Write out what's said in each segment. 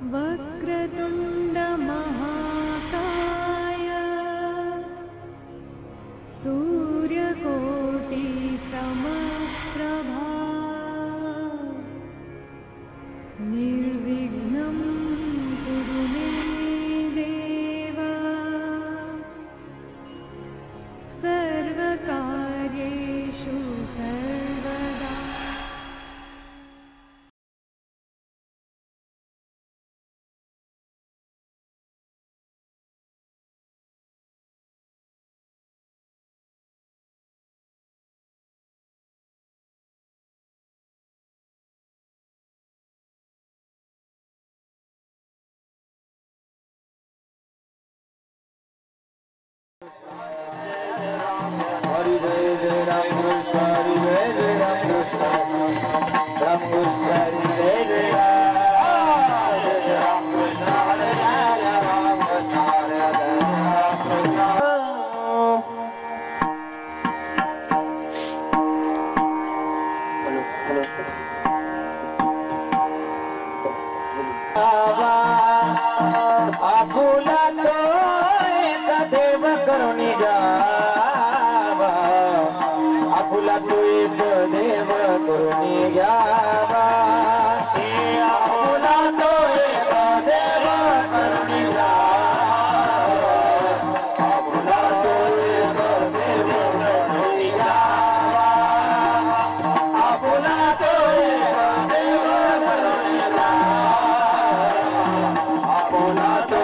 वक्रतुंड महाकाय सूर्यकोटि समप्रभा निर्विघ्नं कुरु मे देव सर्वकार्येषु सर्वदा। हरि जय जय राम कृष्ण हरि जय जय राम कृष्ण राम कृष्ण हरि जय जय राम कृष्ण हरे जय राम कृष्ण हरे जय राम कृष्ण। आपुला तो देव करुणी जावा आपुला तो देव करुणी जावा आपुला तो देव करुणी जावा आपुला तो देव करुणी जावा आपुला तो देव करुणी जावा आपुला तो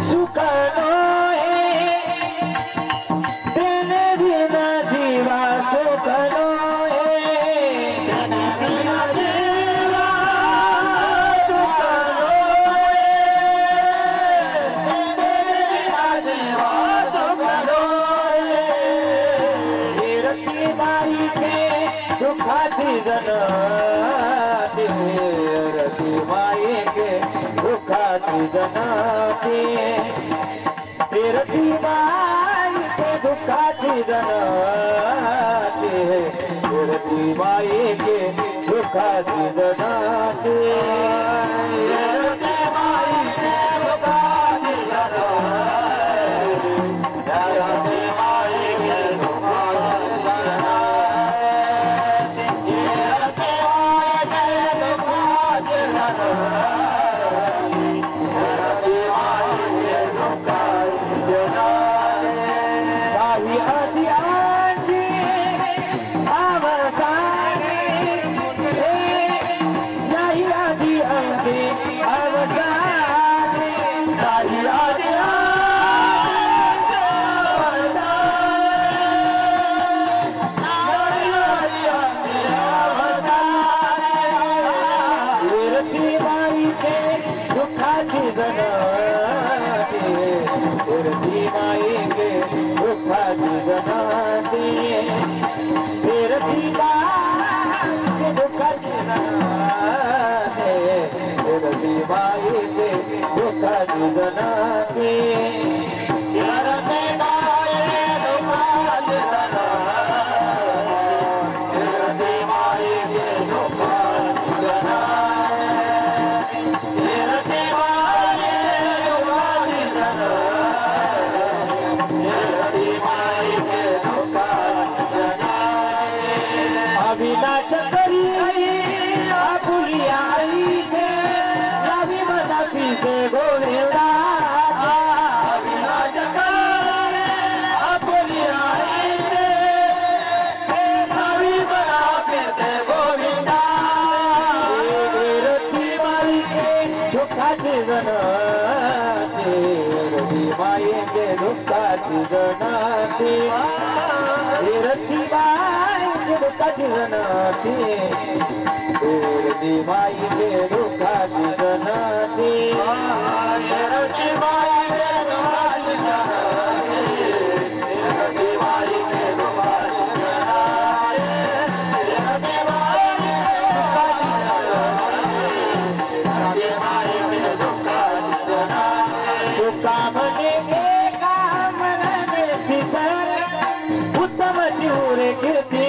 सुखनो तेने बिना जीवा सुखनो तेने बिना जीवा सुखनो तेने बिना जीवा सुखनो रखी बाई के दुखाची जनाती रखी माई के दुखाची जनाती रखी माई के दुखाची जनाती रखी माई के दुखाची जनाती रखी माई के दुखाची जनाती रखी माई के दुखाची जनाती रखी माई के दुखाची अविनाश करी आपुली आई थे रवि मना पीछे गोविंदा अविनाश करी आपुली आई थे रवि मना पीछे गोविंदा रति माई के दुखाची जनाती रति माई के दुखाची जनाती रति माई दुखाची जनाती रति माई के दुखाची जनाती रति माई के दुखाची जनाती रति माई के दुखाची जनाती रति माई के दुखाची जनाती रति माई के दुखाची जनाती सुकामने के कामने में सिसर उत्तम चिऊरे कीर्ति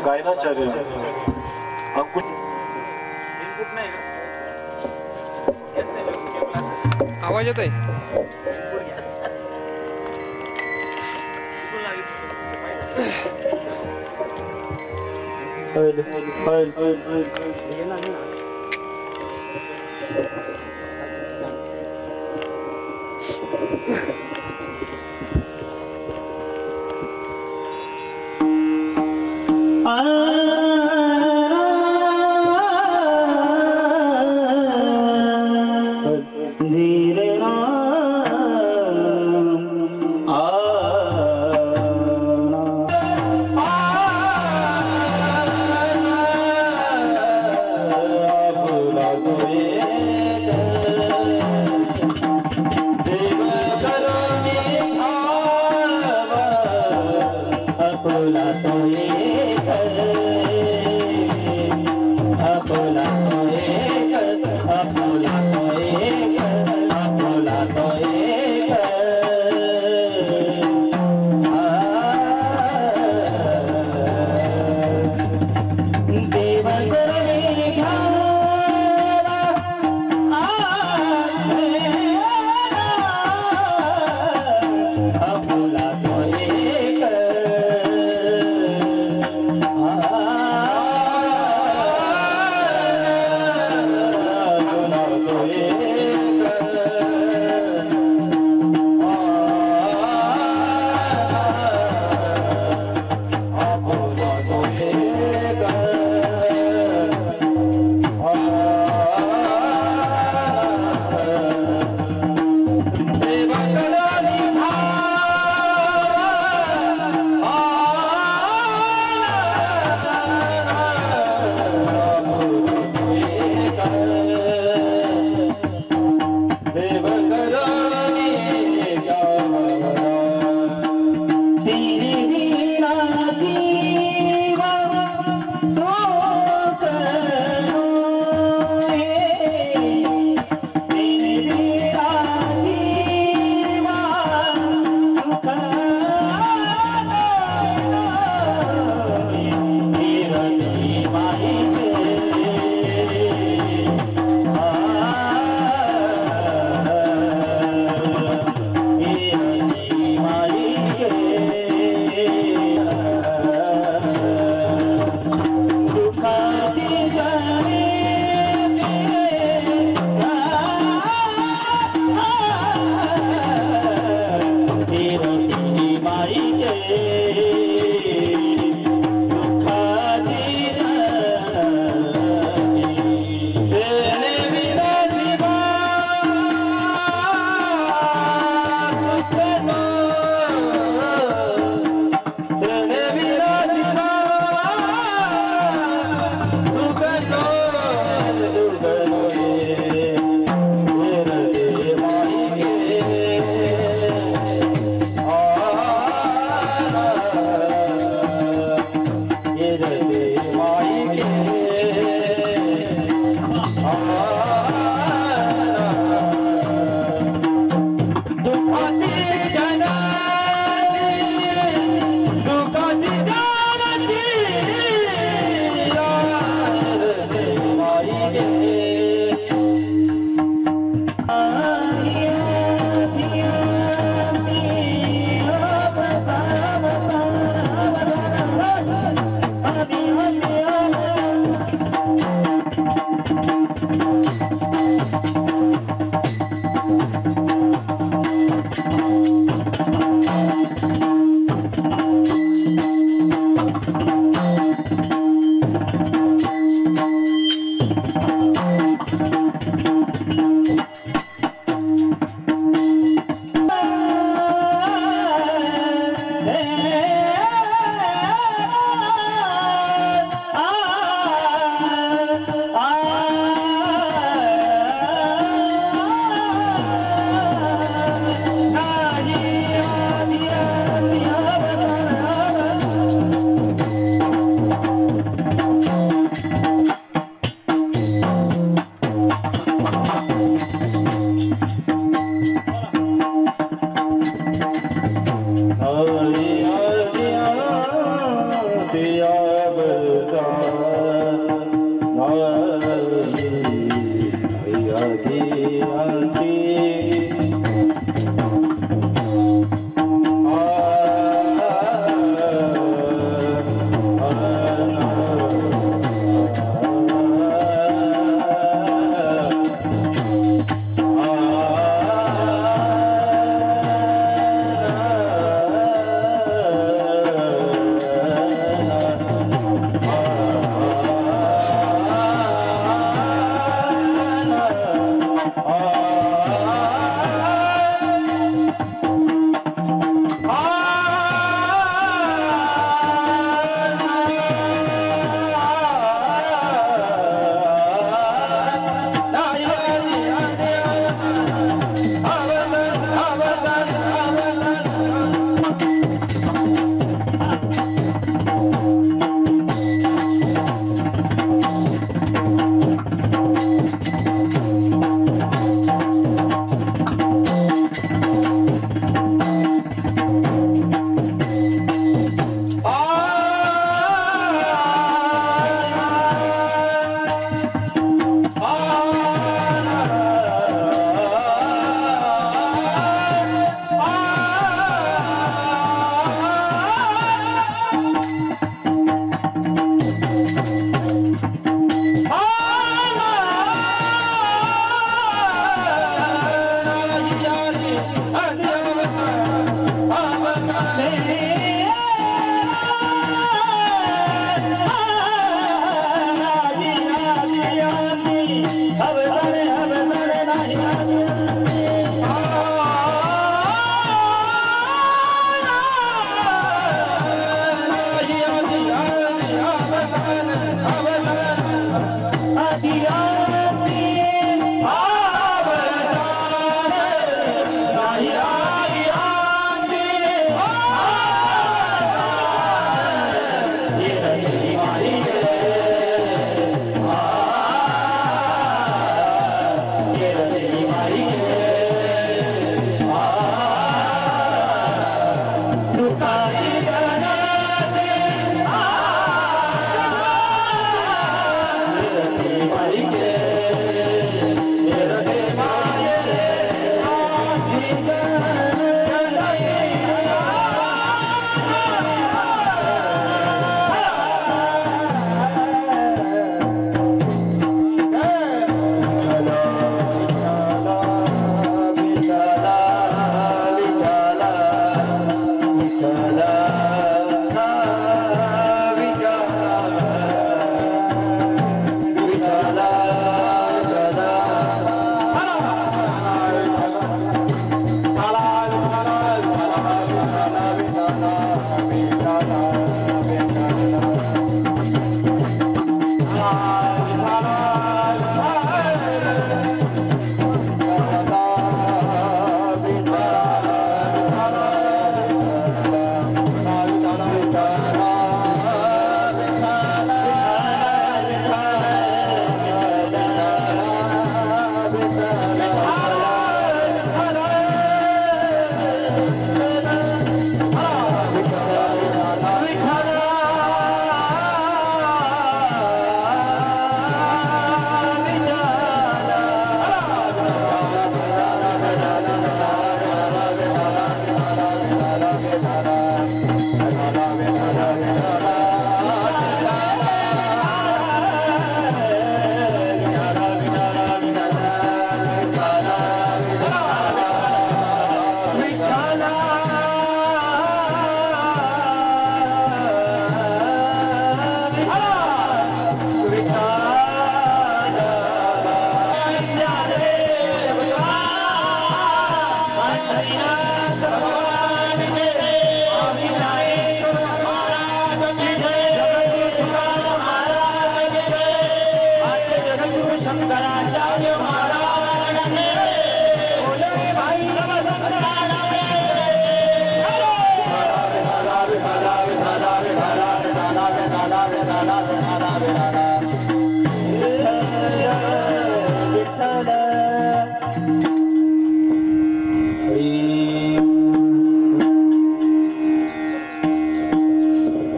गायनाचार्य अंकुश आवाज येत आहे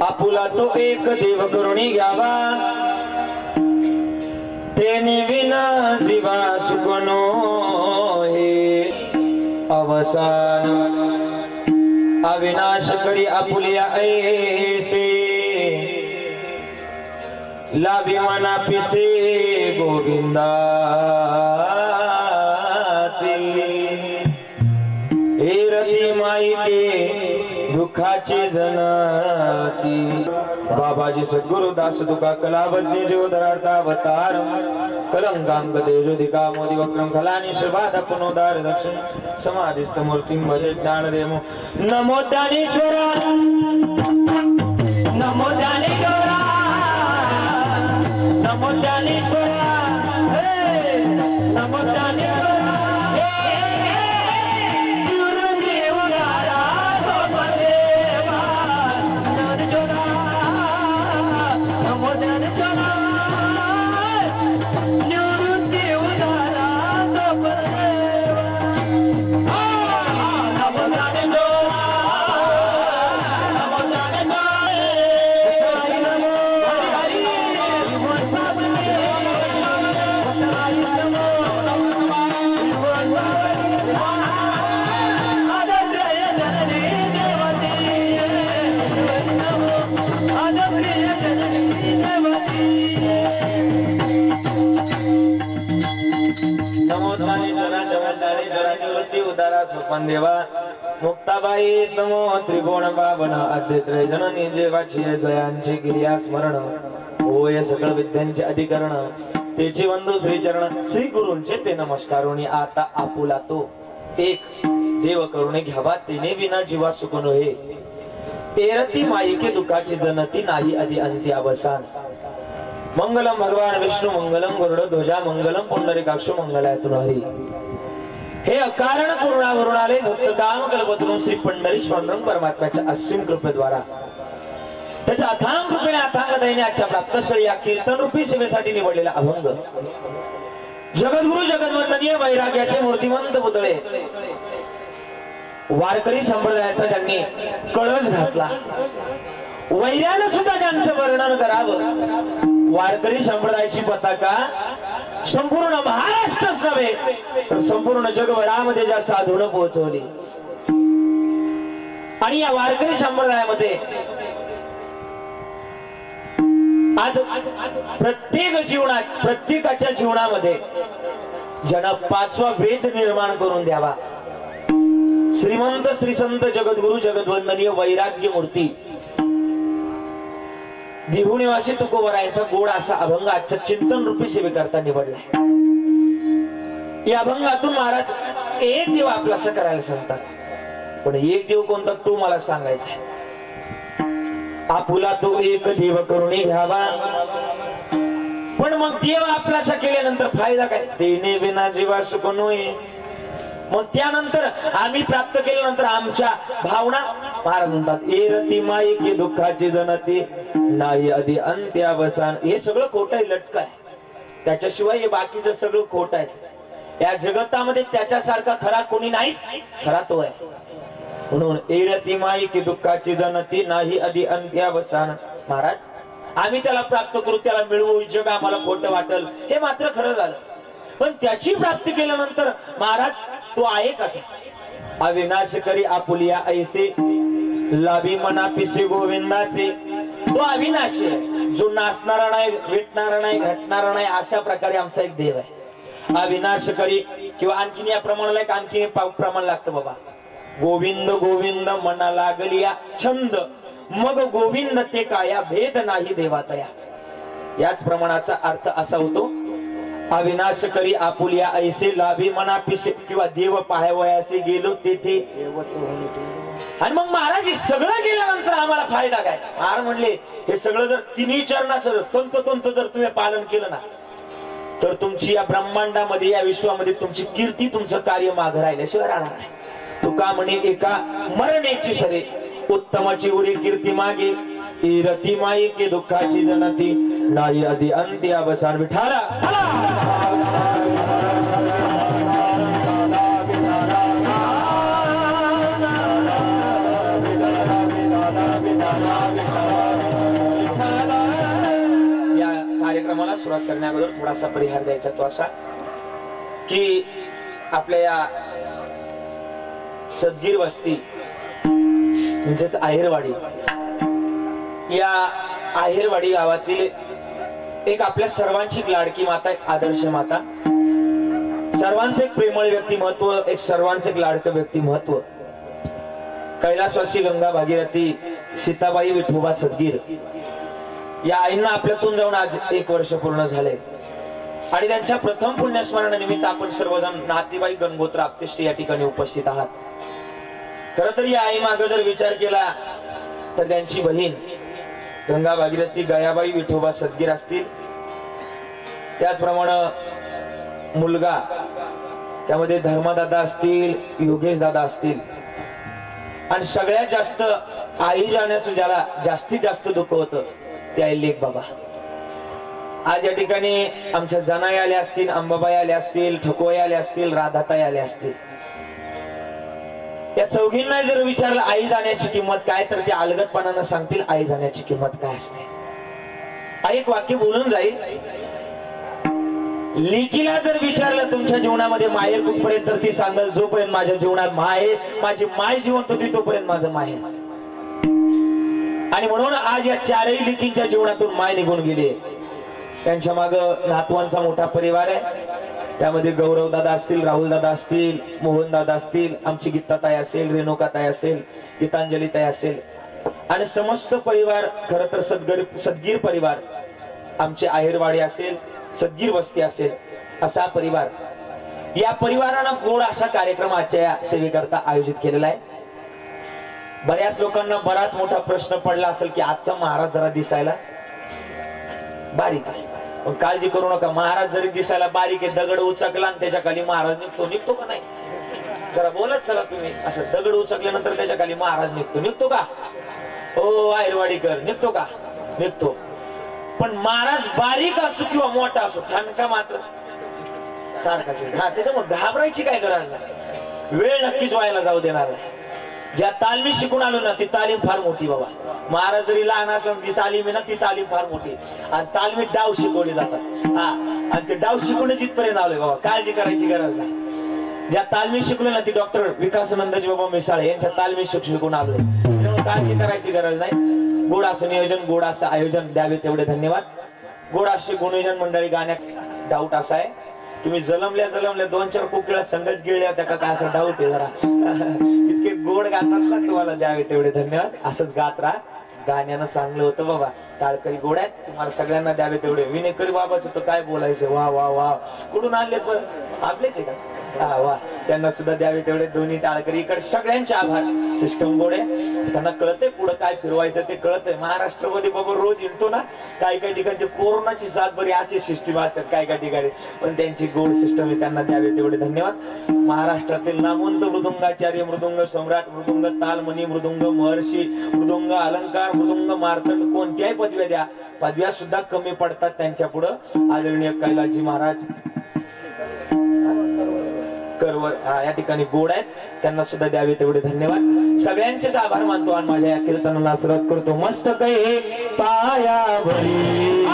आपुला तो एक देव करुणी घ्यावा तेनी विना जीवा सुगनो हे अवसान अविनाश करी आपुलिया ऐसे लाभी मना पिसे गोविंदाची हे रती माई के दुःखाची जनती बाबाजी सद्गुरु दास तुका कलावद्य जीवधरार्थावतार कलंकांक तेजोदिका मोदी वक्रम खलानी श्रभाद पुनोदार दक्षिण समाधिस्थ मूर्तिं भजे ज्ञानदेवो नमो ज्ञानेश्वरा नमो ज्ञानेश्वरा नमो ज्ञानेश्वरा नमो ज्ञानेश्वरा देवा मुक्ताबाई नमो त्रिकोण पावन आद्यत्रय जननी जेवाची जयांची क्रिया स्मरण होय सकळ विद्यांचे अधिकरण तेचे वंदू श्री चरण श्री गुरूंचे ते नमस्कारोनी आता आपुला तो एक देव करुणे घ्यावा तेने विना जीवा सुखनो हे एरती माई के दुखाची जनती नाही आदि अंत्य अवसान मंगलम भगवान विष्णु मंगलम गरुड ध्वजा मंगलम पुंडरीकाक्ष मंगलायतुन हरी हे अकारण करुणावरून आले भक्त काम कल्पतरून श्री पंढरीश पांडुरंग परमात्म्याच्या असीम कृपेद्वारा त्याच्या अथांग कृपेने अथांग दयेने आजच्या प्राप्तस्थळी या कीर्तन रूपी सेवेसाठी निवडलेला अभंग जगद्गुरु जगद्वंदनीय वैराग्याचे मूर्तिमंत पुतळे वारकरी संप्रदायाचा ज्यांनी कळस घातला वैर्यानं सुद्धा ज्यांचं वर्णन करावं वारकरी संप्रदायाची पताका संपूर्ण महाराष्ट्रच नव्हे तर संपूर्ण जगभरामध्ये ज्या साधून पोहोचवली आणि या वारकरी संप्रदायामध्ये आज प्रत्येक जीवनात प्रत्येकाच्या जीवनामध्ये ज्यांना पाचवा वेद निर्माण करून द्यावा श्रीमंत श्री संत जगद्गुरु जगद्वंदनीय वैराग्य मूर्ती देहू निवासी तुकोबरायांचा गोड असा अभंग आजच्या चिंतन रूपी सेवेकरता निवडला या अभंगातून महाराज एक देव आपलासा करायला सांगतात पण एक देव कोणता तो मला सांगायचा आहे आपुला तो एक देव करुणी घ्यावा पण मग देव आपलासा केल्यानंतर फायदा काय देणे विना जीवा सुख नोय मग त्यानंतर आम्ही प्राप्त केल्यानंतर आमच्या भावना महाराज म्हणतात एरती माई की दुःखाची जनती नाही आदि अंत्य अवसान हे सगळं खोटं आहे लटक आहे त्याच्याशिवाय हे बाकीचं सगळं खोटं आहे या जगतामध्ये त्याच्यासारखा खरा कोणी नाहीच खरा तो आहे म्हणून एरती माई की दुःखाची जनती नाही आदि अंत्य अवसान महाराज आम्ही त्याला प्राप्त करू त्याला मिळवू जग आम्हाला खोटं वाटल हे मात्र खरं झालं पण त्याची प्राप्ती केल्यानंतर महाराज तो आहे कसा अविनाश करी आपुलिया ऐसे लाभी मना पिसे गोविंदाचे तो अविनाशी आहे जो नाचणारा नाही भेटणारा नाही घटणारा नाही अशा प्रकारे आमचा एक देव आहे अविनाश करी किंवा आणखीन या प्रमाणाला एक आणखीन प्रमाण लागतं बाबा गोविंद गोविंद मना लागलिया छंद मग गोविंद ते काया भेद नाही देवातया याच प्रमाणाचा अर्थ असा होतो अविनाश करी आपुलिया ऐसे लाभी मना पिसे किंवा देव पाहावयासे गेलो तेथे आणि मग महाराज सगळं गेल्यानंतर आम्हाला फायदा काय महाराज म्हणले हे सगळं जर तिन्ही चरणाचं तंतोतंत जर तुम्ही पालन केलं ना तर तुमची या ब्रह्मांडामध्ये या विश्वामध्ये तुमची कीर्ती तुमचं कार्य मागे राहिल्याशिवाय राहणार नाही तुका म्हणे एका मरण्याची शरे उत्तमाची उरी कीर्ती मागे रती माई के दुःखाची जनती नाही आदि अंत्य अवसान विठाला या कार्यक्रमाला सुरुवात करण्या अगोदर थोडासा परिहार द्यायचा तो असा की आपल्या या सदगीर वस्ती म्हणजेच आहेरवाडी, या आहेरवाडी गावातील एक आपल्या सर्वांची लाडकी माता, एक आदर्श माता, सर्वांचे एक प्रेमळ व्यक्तिमत्व, एक सर्वांचे एक लाडकं व्यक्तिमत्व, कैलासवासी गंगा भागीरथी सीताबाई विठोबा सदगीर या आईंना आपल्यातून जाऊन आज 1 वर्ष पूर्ण झाले आणि त्यांच्या प्रथम पुण्यस्मरणानिमित्त आपण सर्वजण नातेवाई गणगोत्र आपतेष्ट या ठिकाणी उपस्थित आहात. खर तर या आई मागे जर विचार केला तर त्यांची बहीण गंगा भागीरथी गयाबाई विठोबा सदगीर असतील, त्याचप्रमाणे मुलगा त्यामध्ये धर्मदादा असतील, योगेश दादा असतील आणि सगळ्यात जास्त आई जाण्याचं ज्याला जास्तीत जास्त दुःख होतं ते आहे लेक बाबा. आज या ठिकाणी आमच्या जनाई आल्या असतील, अंबाबाई आल्या असतील, ठकोई आल्या असतील, राधाताई आल्या असतील. या चौघींना जर विचारलं आई जाण्याची किंमत काय तर ते अलगदपणानं सांगतील आई जाण्याची किंमत काय असते. आई एक वाक्य बोलून जाईल. लेकीला जर विचारलं तुमच्या जीवनामध्ये माहेर कुठपर्यंत तर ती सांगेल जोपर्यंत माझ्या जीवनात माहेर, माझी माय जिवंत होती तोपर्यंत माझं माहेर. आणि म्हणून आज या चारही लेकींच्या जीवनातून माय निघून गेली. त्यांच्या मागे नातवांचा मोठा परिवार आहे. त्यामध्ये गौरव दादा असतील, राहुल दादा असतील, मोहन दादा असतील, आमची गीताताई असेल, रेणुकाताई असेल, गीतांजली ताई असेल आणि समस्त परिवार. खर तर सदगीर परिवार, आमचे आहेरवाडी असेल, सदगीर वस्ती असेल, असा परिवार. या परिवारानं गोड असा कार्यक्रम आजच्या या सेवेकरता आयोजित केलेला आहे. बऱ्याच लोकांना बराच मोठा प्रश्न पडला असेल की आजचा महाराज जरा दिसायला बारीक आहे. पण काळजी करू नका, महाराज जरी दिसायला बारीक आहे, दगड उचकला आणि त्याच्या खाली महाराज निघतो का नाही? जरा बोलत चला तुम्ही. असं दगड उचकल्यानंतर त्याच्या खाली महाराज निघतो का? ओ आहेरवाडीकर, निघतो का? निघतो. पण महाराज बारीक असो किंवा मोठा असो, ठणका मात्र सारखाच. हा, त्याच्यामुळे घाबरायची काय गरज नाही. वेळ नक्कीच व्हायला जाऊ देणार नाही. ज्या तालमी शिकून आलो ना ती तालीम फार मोठी बाबा. महाराज जरी लहान असला ती तालीम आहे ना, ती तालीम फार मोठी. आणि तालमीत डाव शिकवले जातात. हा, आणि ते डाव शिकूनच इथपर्यंत आलोय बाबा, काळजी करायची गरज नाही. ज्या तालमी शिकले ना ती डॉक्टर विकासानंदजी बाबा मिसाळे यांच्या तालमी शिकून आलोय, त्यामुळे काळजी करायची गरज नाही. गोड असं नियोजन, गोड असं आयोजन द्यावे तेवढे धन्यवाद. गोड असे गुणयोजन मंडळी. गाण्यात डाऊट असा आहे तुम्ही जलमल्या 2-4 कोकिळा संघच गिळल्या त्या का असा डाऊट आहे जरा. इतके गोड गातात ना, तुम्हाला द्यावे तेवढे धन्यवाद. असंच गात राहा. गाण्यानं चांगलं होतं बाबा. टाळकरी गोड आहेत, तुम्हाला सगळ्यांना द्यावे तेवढे. विनेकरी बाबाच होतं काय बोलायचं. वा वा वा, कुठून आणले पण आपलेच आहे का? हा वा, त्यांना सुद्धा द्यावे तेवढे दोन्ही टाळकरी. इकडे सगळ्यांचे आभार. सिस्टम गोड आहे, त्यांना कळतंय पुढे काय फिरवायचं ते कळतंय. महाराष्ट्रामध्ये बाबा रोज येतो ना, काही ठिकाणी ते कोरोनाची साथ बरी अशी सिस्टीम असतात काही ठिकाणी, पण त्यांची गोड सिस्टम आहे, त्यांना द्यावे तेवढे धन्यवाद. महाराष्ट्रातील नामवंत मृदुंगाचार्य, मृदुंग सम्राट, मृदुंग तालमणी, मृदुंग महर्षी, मृदुंग अलंकार, मृदुंग मार्तंड, कोणत्याही पदव्या द्या, पदव्या सुद्धा कमी पडतात त्यांच्या पुढं. आदरणीय कैलासजी महाराज करवर या ठिकाणी गोड आहेत, त्यांना सुद्धा द्यावे तेवढे धन्यवाद. सगळ्यांचेच आभार मानतो आणि माझ्या या कीर्तनाला सुरुवात करतो. मस्त काही पायावरी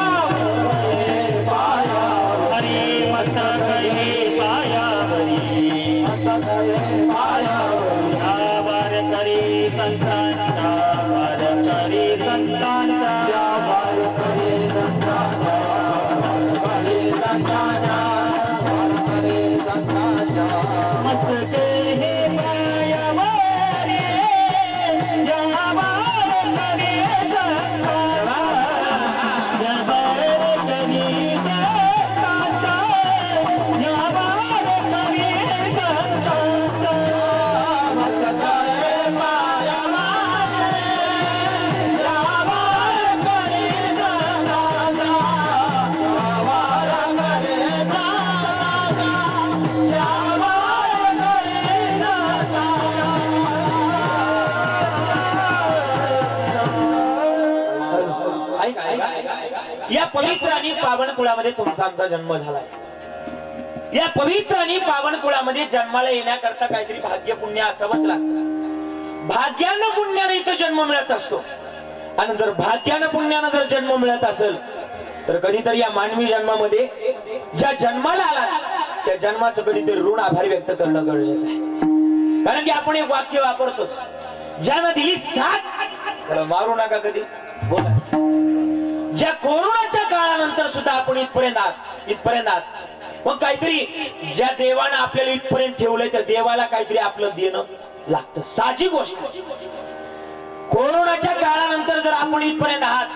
या पवित्र आणि पावन कुळामध्ये तुमचा आमचा जन्म झालाय. या पवित्र आणि पावन कुळामध्ये जन्माला येण्याकरता काहीतरी भाग्य पुण्य असावंच लागतं. भाग्यानं पुण्याने इथं जन्म मिळत असतो. आणि जर भाग्यानं पुण्यानं जर जन्म मिळत असेल तर कधीतरी या मानवी जन्मामध्ये ज्या जन्माला आला त्या जन्माचं कधीतरी ऋण आभार व्यक्त करणं गरजेचं आहे. कारण की आपण एक वाक्य वापरतोच, ज्यानं दिली साथ त्याला मारू नका कधी. बोला. ज्या कोरोनाच्या काळानंतर सुद्धा आपण इथपर्यंत आहात, मग काहीतरी ज्या देवानं आपल्याला इथपर्यंत ठेवलंय त्या देवाला काहीतरी आपलं देणं लागतं, साहजिक गोष्ट. कोरोनाच्या काळानंतर जर आपण इथपर्यंत आहात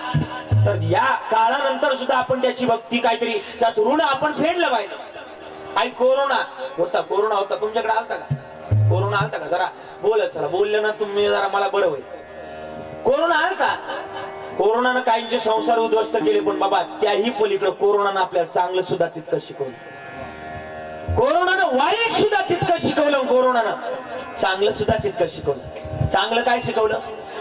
तर या काळानंतर सुद्धा आपण त्याची भक्ती काहीतरी त्याच ऋण आपण फेडलं पाहिजे. आई कोरोना होता तुमच्याकडे आलता का? कोरोना आलता का? जरा बोलत चला, बोललं ना तुम्ही जरा मला बरं होईल. कोरोना आलता. कोरोनानं काहींचे संसार उद्ध्वस्त केले, पण बाबा त्याही पलीकडे कोरोनानं आपल्याला चांगलं सुद्धा तितकं शिकवलं. कोरोनानं वाईट सुद्धा तितकं शिकवलं, कोरोनानं चांगलं सुद्धा तितकं शिकवलं. चांगलं काय शिकवलं?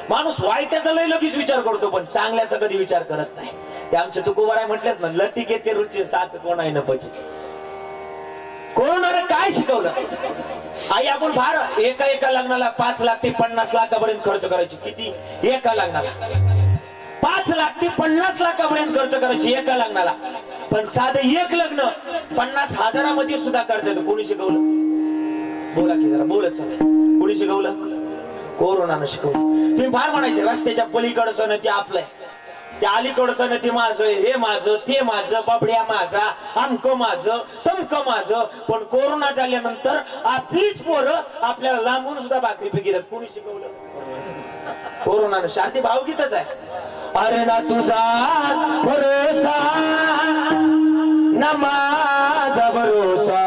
माणूस वाईटाचा लय लगेच विचार करतो पण चांगल्याचा कधी विचार करत नाही. ते आमचे तुकोबाराय म्हटलेच ना, लट्टी घेते रुची साच कोण आहे न पची. कोरोनानं काय शिकवलं? आई आपण फार एका लग्नाला 5 लाख ते 50 लाखापर्यंत खर्च करायची. किती? एका लग्नाला 5 लाख ते 50 लाखापर्यंत खर्च करायची एका लग्नाला. पण साधं एक लग्न 50,000 सुद्धा करता येतं. कोणी शिकवलं? बोला की जरा, बोलत चला. कोणी शिकवलं? कोरोनानं शिकवलं. तुम्ही फार म्हणायचे रस्त्याच्या पलीकडचं ना ते आपलंय, त्या अलीकडचं ना ते माझं, हे माझं, ते माझं, बाबड्या माझा, आमक माझं, तमक माझं. पण कोरोना झाल्यानंतर आपलीच पोरं आपल्याला लांबून सुद्धा भाकरी पिकतात. कोणी शिकवलं? कोरोनानं. शांती भावगीतच आहे. अरे ना तुझा भरोसा ना माझा भरोसा,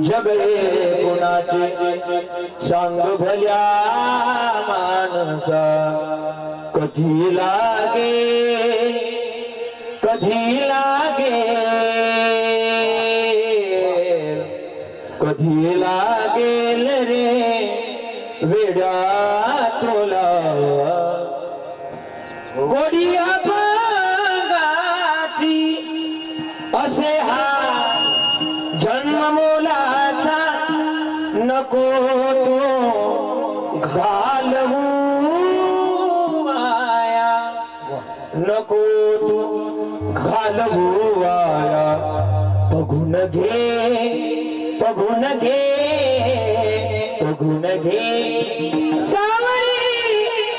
जगले कुणाचे सांग भल्या मानसा. कधी लागे लागेल रे वेड्या तुला. गोडी अभंगाची असे हा जन्म मोलाचा, नको तो घालवू वाया, नको तो घालवू वाया. बघून घे सावरी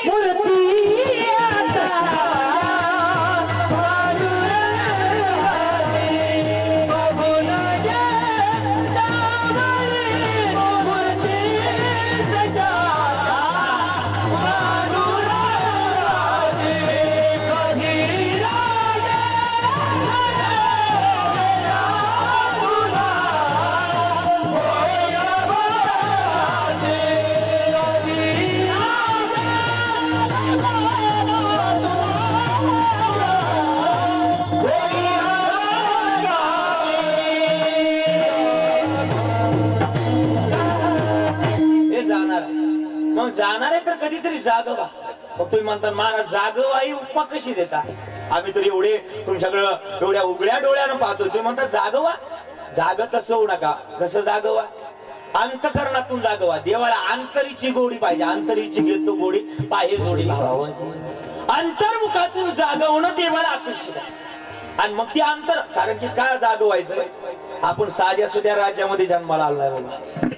मूर्ती आता. जाणार आहे तर कधीतरी जागवा. मग तुम्ही म्हणता महाराज जागवा ही उपमा कशी देता? आम्ही तर एवढे तुमच्याकडं एवढ्या उघड्या डोळ्यानं पाहतो. तुम्ही म्हणता जागवा. जागत होऊ नका. कसं जागवा? अंतकरणातून जागवा. देवाला अंतरीची गोडी पाहिजे. अंतरीची घेतो गोडी पाहे जोडी. अंतर्मुखातून जागवणं देवाला अपेक्षित आहे. आणि मग ते अंतर, कारण की काय जागवायचं? आपण साध्या सुध्या राज्यामध्ये जन्माला आलोय बाबा.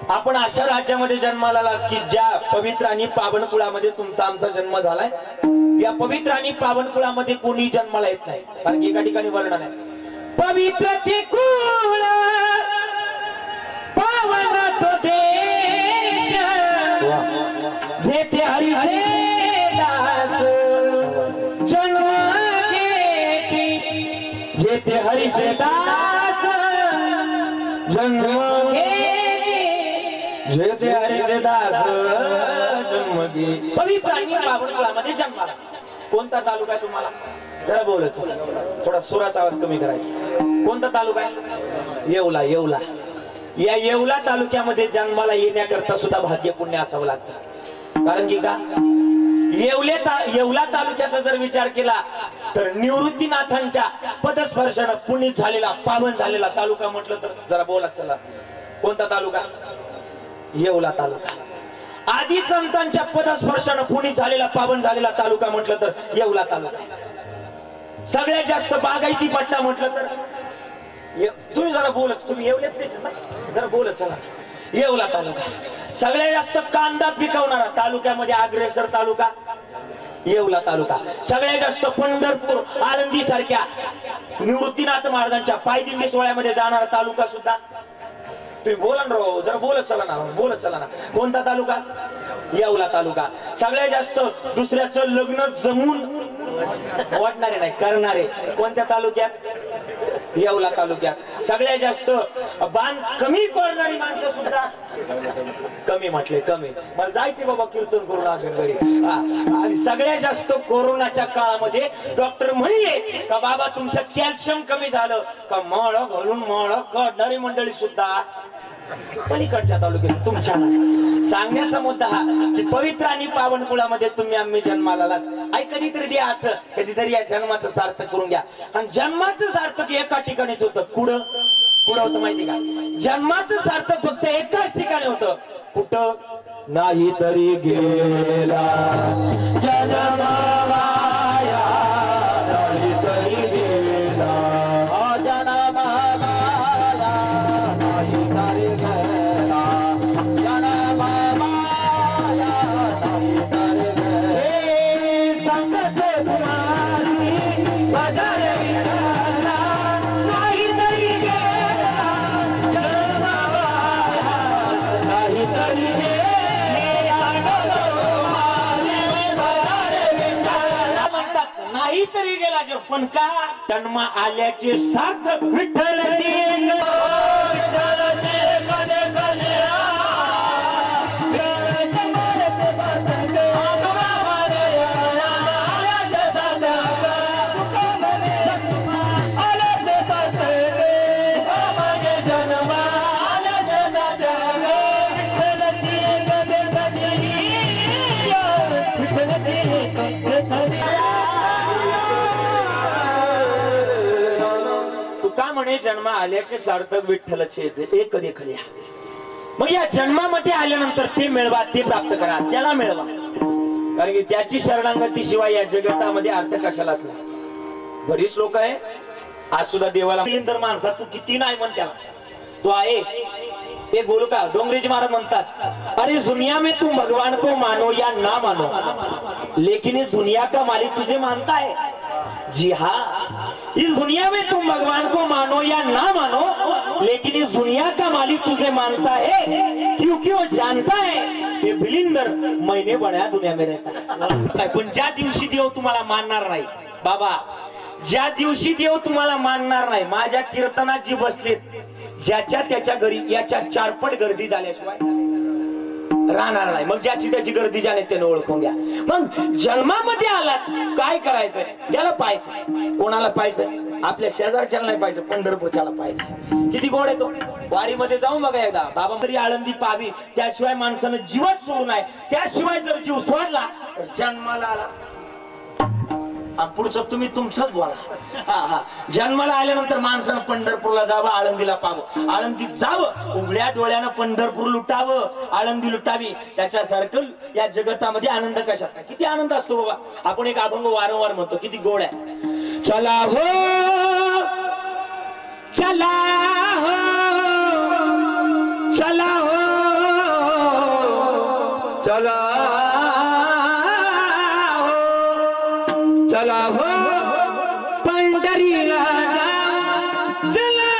आपण अशा राज्यामध्ये जन्माला आला की ज्या पवित्र आणि पावन कुळामध्ये तुमचा आमचा जन्म झालाय. या पवित्र आणि पावन कुळामध्ये कोणी जन्माला येत नाही. कारण एका ठिकाणी वर्णन आहे, पवित्र ते कुळ पावन तो देश, जेथे हरीचे दास जन्म घेते. जेथे हरीचे दास जन्म जेथे हरीचे दास जन्म घे. पवित्र आणि पावन कुळामध्ये जन्माला. कोणता तालुका आहे तुम्हाला? जरा बोलच, थोडा सुराचा आवाज कमी करायचा. कोणता तालुका आहे? येवला. या येवला तालुक्यामध्ये जन्माला येण्याकरता सुद्धा भाग्य पुण्य असावं लागतं. कारण की का येवला तालुक्याचा जर विचार केला तर निवृत्तीनाथांच्या पदस्पर्शानं पुनीत झालेला पावन झालेला तालुका म्हटलं तर जरा बोला चला. कोणता तालुका? येवला तालुका. आदी संतांच्या पदस्पर्शानं पुणे झालेला पावन झालेला तालुका म्हटलं तर येवला तालुका। सगळ्यात जास्त बागायती पट्टा म्हटलं तर तुम्ही जरा बोलत, तुम्ही येवलेत तेच ना, जरा बोलत चला। येवला तालुका सगळ्यात जास्त कांदा पिकवणारा तालुक्यामध्ये अग्रेसर तालुका येवला तालुका। सगळ्यात जास्त पंढरपूर आळंदी सारख्या निवृत्तीनाथ महाराजांच्या पायदिंडी सोहळ्यामध्ये जाणारा तालुका सुद्धा तुम्ही बोला ना राव, जरा बोलत चला ना, बोलत चला ना। कोणता तालुका? येवला तालुका। सगळ्यात जास्त दुसऱ्याचं लग्न जमून वाटणारे नाही करणारे कोणत्या तालुक्यात? येवला तालुक्यात। सगळ्यात जास्त बाण कमी करणारी माणसं सुद्धा कमी म्हटले कमी, मला जायचे बाबा कीर्तन करून अजून घरी। आणि सगळ्यात जास्त कोरोनाच्या काळामध्ये डॉक्टर म्हणले का बाबा तुमचं कॅल्शियम कमी झालं का मळ घालून मळ काढणारी मंडळी सुद्धा पलीकडच्या तालुक्यात। तुमच्या सांगण्याचा मुद्दा हा की पवित्र आणि पावन कुळामध्ये तुम्ही आम्ही जन्माला आलात। आई कधीतरी द्यायचं, कधीतरी या जन्माचं सार्थक करून घ्या। आणि जन्माचं सार्थक एका ठिकाणीच होतं। कुठं कुठं होतं माहिती का? जन्माचं सार्थक फक्त एकाच ठिकाणी होतं। कुठं? नाही तरी गेला जन्माला नाही तरी गेला तरी गेला जो, पण का? जन्म आल्याचे सार्थक विठ्ठल जन्म आल्याचे सार्थक विठ्ठलाचे एक देखल्या। मग या जन्मामध्ये आल्यानंतर ते मिळवा, ते प्राप्त करा, त्याला मिळवा, कारण की त्याची शरणागती शिवाय या जगतामध्ये अर्थ कशालाच नाही। बरीच लोक आहे आज सुद्धा देवाला तर माणसा तू किती नाही म्हण त्याला, तो आहे एक बोलू का? डोंगरेजी महाराज म्हणतात अरे दुनिया में तुम भगवान को मानो या ना मानो लेकिन इस दुनिया का मालिक तुझे मानता है। जी हाँ, इस दुनिया में तुम भगवान को मानो या ना मानो लेकिन इस दुनिया का मालिक तुझे मानता है, क्योंकि वो जानता है ये बिलिंदर महीने बड्या दुनिया में रहता है। पण ज्या दिवशी देव तुम्हाला मानणार नाही बाबा, ज्या दिवशी देव तुम्हाला मानणार नाही, माझ्या कीर्तनात जी बसलेत ज्याच्या त्याच्या घरी याच्या चारपट गर्दी झाल्याशिवाय राहणार नाही। मग ज्याची त्याची गर्दी ज्याने त्याने ओळखून घ्या। मग जन्मामध्ये आलात काय करायचंय? त्याला पाहायचं। कोणाला पाहायचं? आपल्या शेजारच्याला नाही पाहायचं, पंढरपूरच्याला पाहायचं। किती गोड आहे तो। वारीमध्ये जाऊन बघा एकदा, बाबा तरी आळंदी पाहावी, त्याशिवाय माणसानं जीवच सोडू नये। त्याशिवाय जर जीव सोडला तर जन्माला आला, पुढचं तुम्ही तुमचंच बोला। जन्माला आल्यानंतर माणसानं पंढरपूरला जावं, आळंदीला पाहावं, आळंदीत जावं, उघड्या डोळ्यानं पंढरपूर लुटावं, आळंदी लुटावी। त्याच्यासारखं या जगतामध्ये आनंद कशात? किती आनंद असतो बाबा। आपण एक अभंग वारंवार म्हणतो, किती गोड आहे। चला हो चला हो चला हो चला चला हो पंढरीला जा, चला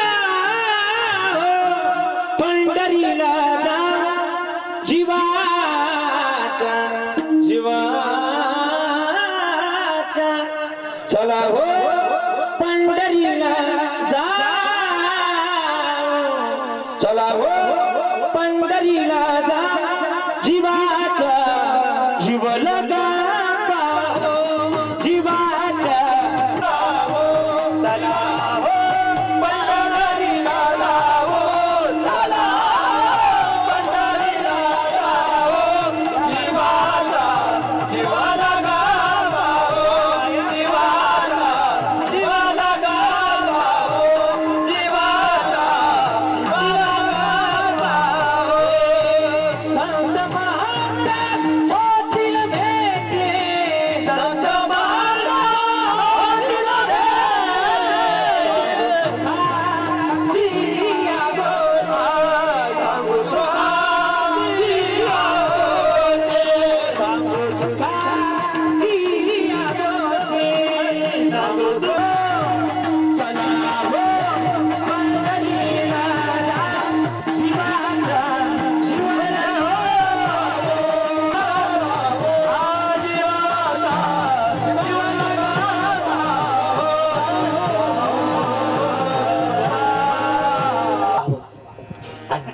हो पंढरीला जा, जीवाच्या जीवाच्या चला हो पंढरीला जा, चला हो पंढरीला जा, जीवाच्या जीव लगा जीवाच्या चला हो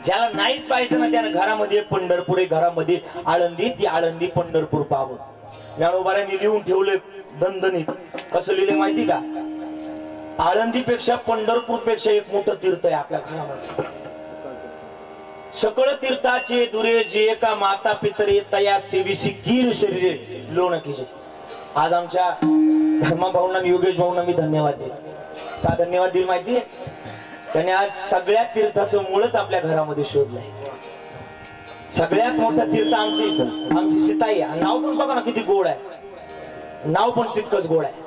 ज्याला नाहीच पाहिजे ना त्यानं घरामध्ये पंढरपूर आहे, घरामध्ये आळंदी, ती आळंदी पंढरपूर पाहावं. ज्ञानोबारांनी लिहून ठेवले दणदणीत. कसं लिहिले माहिती का? आळंदीपेक्षा पंढरपूरपेक्षा एक मोठं तीर्थ आहे आपल्या घरामध्ये. सकळ तीर्थाचे दुरे जे का माता पितरे तया सेविसी कीर शरीरे लोण कीजे. आज आमच्या धर्मा भाऊंना, योगेश भाऊंना मी धन्यवाद देईल. का धन्यवाद देईल माहितीये? त्याने आज सगळ्या तीर्थाचं मूळच आपल्या घरामध्ये शोधलंय. सगळ्यात मोठं तीर्थ आमची सीताई आहे. नाव पण बघा ना किती गोड आहे, नाव पण तितकंच गोड आहे.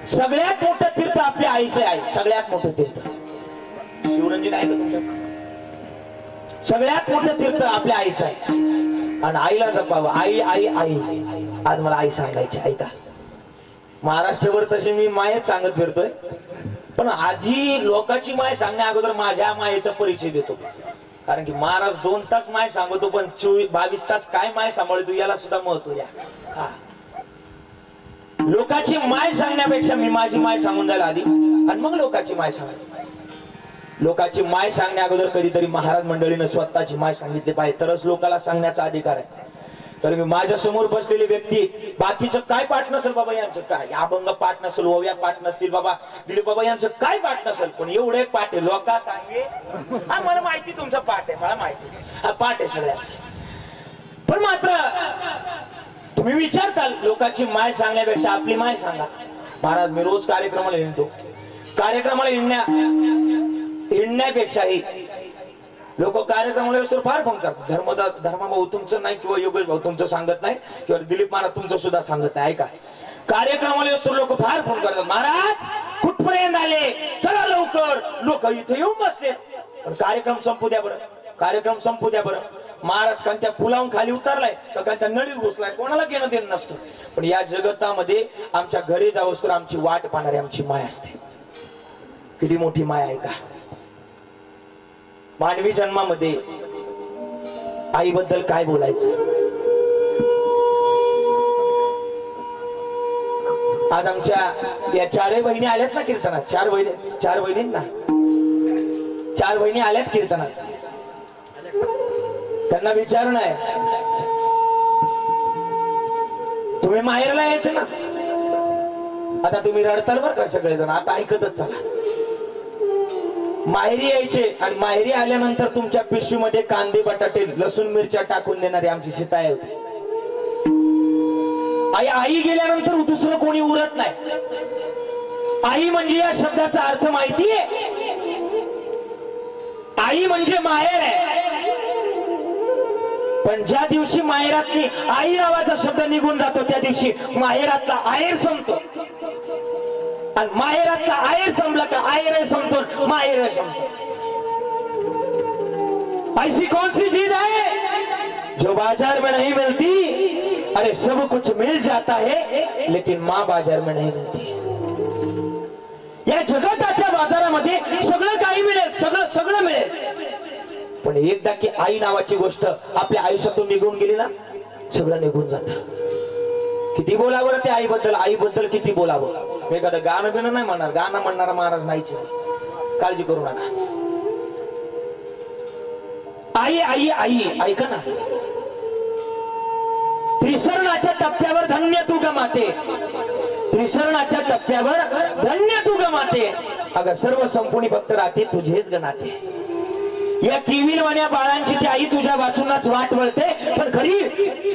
सगळ्यात मोठं तीर्थ आपल्या आईचं आहे. सगळ्यात मोठं तीर्थ शिवरंजन आहे का तुमच्या? सगळ्यात मोठं तीर्थ आपल्या आईचं आहे. आणि आईला जपावं. आई आई आई. आज मला आई सांगायची. ऐका, महाराष्ट्रभर तसे मी मायच सांगत फिरतोय, पण आधी लोकांची माय सांगण्या अगोदर माझ्या मायेचा परिचय देतो. कारण की महाराज 2 तास माय सांगतो, पण 22 तास काय माय सांभाळतो याला सुद्धा महत्व द्या. हा, लोकांची माय सांगण्यापेक्षा मी माझी माय सांगून जायला आधी आणि मग लोकांची माय सांगायची. लोकांची माय सांगण्या अगोदर कधीतरी महाराज मंडळीनं स्वतःची माय सांगितली पाहिजे, तरच लोकांना सांगण्याचा अधिकार आहे. तर मी माझ्या समोर बसलेली व्यक्ती बाकीचं काय पाठ नसेल बाबा, यांचं काय अभंग पाठ नसेल, ओव्या पाठ नसतील बाबा, दिलीप बाबा यांचं काय पाठ नसेल, पण एवढे पाठ आहे. लोका सांगे मला माहिती तुमचं पाठ आहे, मला माहिती हा पाठ आहे सगळ्यांचं. पण मात्र तुम्ही विचारताल लोकांची माय सांगण्यापेक्षा आपली माय सांगा. महाराज मी रोज कार्यक्रमाला हिंडतो. कार्यक्रमाला हिंडण्यापेक्षाही लोक कार्यक्रमाला फार फोन करतात. धर्मा भाऊ तुमचं नाही, किंवा योगेश भाऊ तुमचं सांगत नाही, किंवा दिलीप महाराज तुमचं सुद्धा सांगत नाही. ऐका, कार्यक्रमाला लोक फार फोन करतात, महाराज कुठपर्यंत आले, चला लवकर. लोक इथे येऊन बसले, पण कार्यक्रम संपू द्या बरं, कार्यक्रम संपू द्या बरं. महाराज कांत्या पुलावून खाली उतरलाय तर कांत्या नळीत घुसलाय, कोणाला घेणं देणं नसतं. पण या जगतामध्ये आमच्या घरी जावंस तर आमची वाट पाहणारी आमची माय असते. किती मोठी माय आहे का? मानवी जन्मामध्ये आईबद्दल काय बोलायचं? आज आमच्या या 4 बहिणी आल्यात ना कीर्तनात. 4 बहिणींना 4 बहिणी आल्यात कीर्तनात. त्यांना विचारणं आहे, तुम्ही माहेरला यायचं ना? आता तुम्ही रडताल बरं का सगळेजण, आता ऐकतच चला. माहेरी यायचे आणि माहेरी आल्यानंतर तुमच्या पिशवीमध्ये कांदे बटाटे लसूण मिरच्या टाकून देणारी आमची सीताई होती. आई गेल्यानंतर दुसरं कोणी उरत नाही. आई म्हणजे या शब्दाचा अर्थ माहितीये? आई म्हणजे माहेर आहे. पण ज्या दिवशी माहेरातली आई नावाचा शब्द निघून जातो त्या दिवशी माहेरातला आहेर संपतो. आणि माहेरातला आहेर संपला का आहेर संपतो, माहेर संपतो. ऐसी कौन सी चीज है जो बाजार में नहीं मिलती? अरे सब कुछ मिल जाता है लेकिन माँ बाजार में नहीं मिलती. या जगताच्या बाजारामध्ये सगळं काही मिळेल, सगळं मिळेल, पण एकदा की आई नावाची गोष्ट आपल्या आयुष्यातून निघून गेली ना, सगळं निघून जात. किती बोलावं ते आईबद्दल किती बोलावं. मी एखादं गाणं बिणं नाही म्हणणार, गाणं म्हणणारा महाराज नाहीच, काळजी करू नका. आई आई आई ऐका ना. त्रिसरणाच्या टप्प्यावर धन्य तू गमाते, त्रिसरणाच्या टप्प्यावर धन्य तू गमाते. अगं सर्व संपूर्ण भक्त राहते तुझेच गणाते. या किविलवाण्या बाळांची ती आई तुझ्या वाचूनच वाट वळते, पण खरी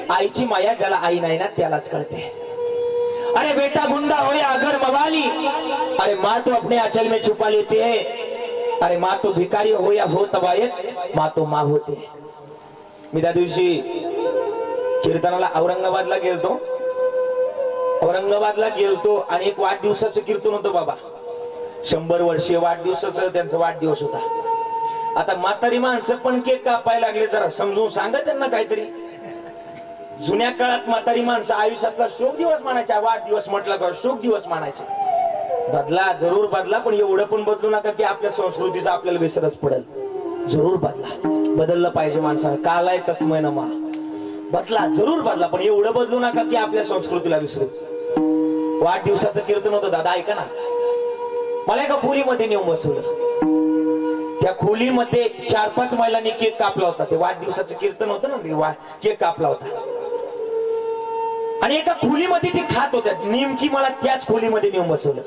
आईची माया ज्याला आई नाही ना त्यालाच कळते. अरे बेटा गुंडा हो या अगर मवाली, अरे माँ तो अपने आंचल में छुपा लेती है. अरे माँ तो भिकारी हो या हो तबायत, माँ तो माँ होते. मी त्या दिवशी कीर्तनाला औरंगाबादला गेलतो आणि एक वाढदिवसाचं कीर्तन होतं बाबा. 100 वर्षीय वाढदिवसाचं त्यांचा वाढदिवस होता. आता म्हातारी माणसं पण केक कापायला लागले, जरा समजून सांगा त्यांना काहीतरी. जुन्या काळात म्हातारी माणसं आयुष्यातला शोक दिवस मानायचे, वाढदिवस म्हटलं का शोक दिवस मानायचे. बदला, जरूर बदला, पण एवढं पण बदलू नका की आपल्या संस्कृतीचा आपल्याला विसरच पडेल. जरूर बदला, बदललं पाहिजे माणसानं. कालाय तस्मै नमः. बदला, जरूर बदला, पण एवढं बदलू नका की आपल्या संस्कृतीला विसरू. वाढदिवसाचं कीर्तन होतं दादा, ऐका ना. मला एका खोलीमध्ये नेऊन बसवलं. त्या खोलीमध्ये 4-5 महिलांनी केक कापला होता. ते वाढदिवसाचं कीर्तन होतं ना, ते केक कापला होता आणि एका खोलीमध्ये ते खात होत्या. नेमकी मला त्याच खोलीमध्ये नेऊन बसवलं.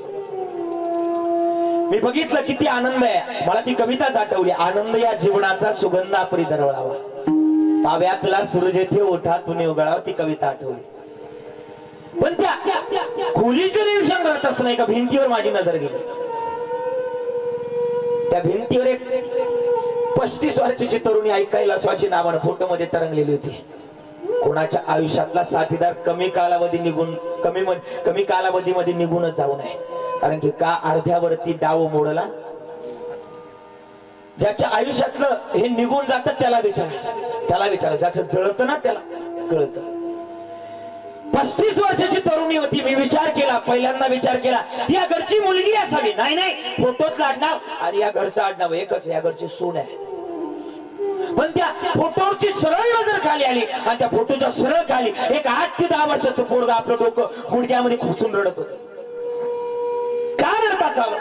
मी बघितलं किती आनंद आहे. मला ती कविताच आठवली. आनंद या जीवनाचा सुगंध आपरी दरवळावा, पाव्यातला सूरज येथे ओठातून उगळावा. ती कविता आठवली. पण त्या खोलीचं निरीक्षण करत असताना एका भिंतीवर माझी नजर गेली. त्या भिंतीवर एक 35 वर्षाची तरुणी आई कैलासवासी नावानं फोटो मध्ये तरंगलेली होती. कोणाच्या आयुष्यातला साथीदार कमी कालावधीमध्ये निघूनच जाऊ नये. कारण की का अर्ध्यावरती डाव मोडला. ज्याच्या आयुष्यातलं हे निघून जातं त्याला विचारा. ज्याचं जळतं ना त्याला कळतं. 35 वर्षाची तरुणी होती. मी पहिल्यांदा विचार केला या घरची मुलगी असावी. नाही, फोटोतलं आडनाव आणि या घरचं आडनाव एकच. या घरची सून आहे. पण त्या फोटोची सरळ नजर खाली आली आणि त्या फोटोच्या सरळ खाली एक 8 ते 10 वर्षाचं पोरगं आपलं डोकं गुडघ्यामध्ये खुचून रडत होतं. का रडत असावं?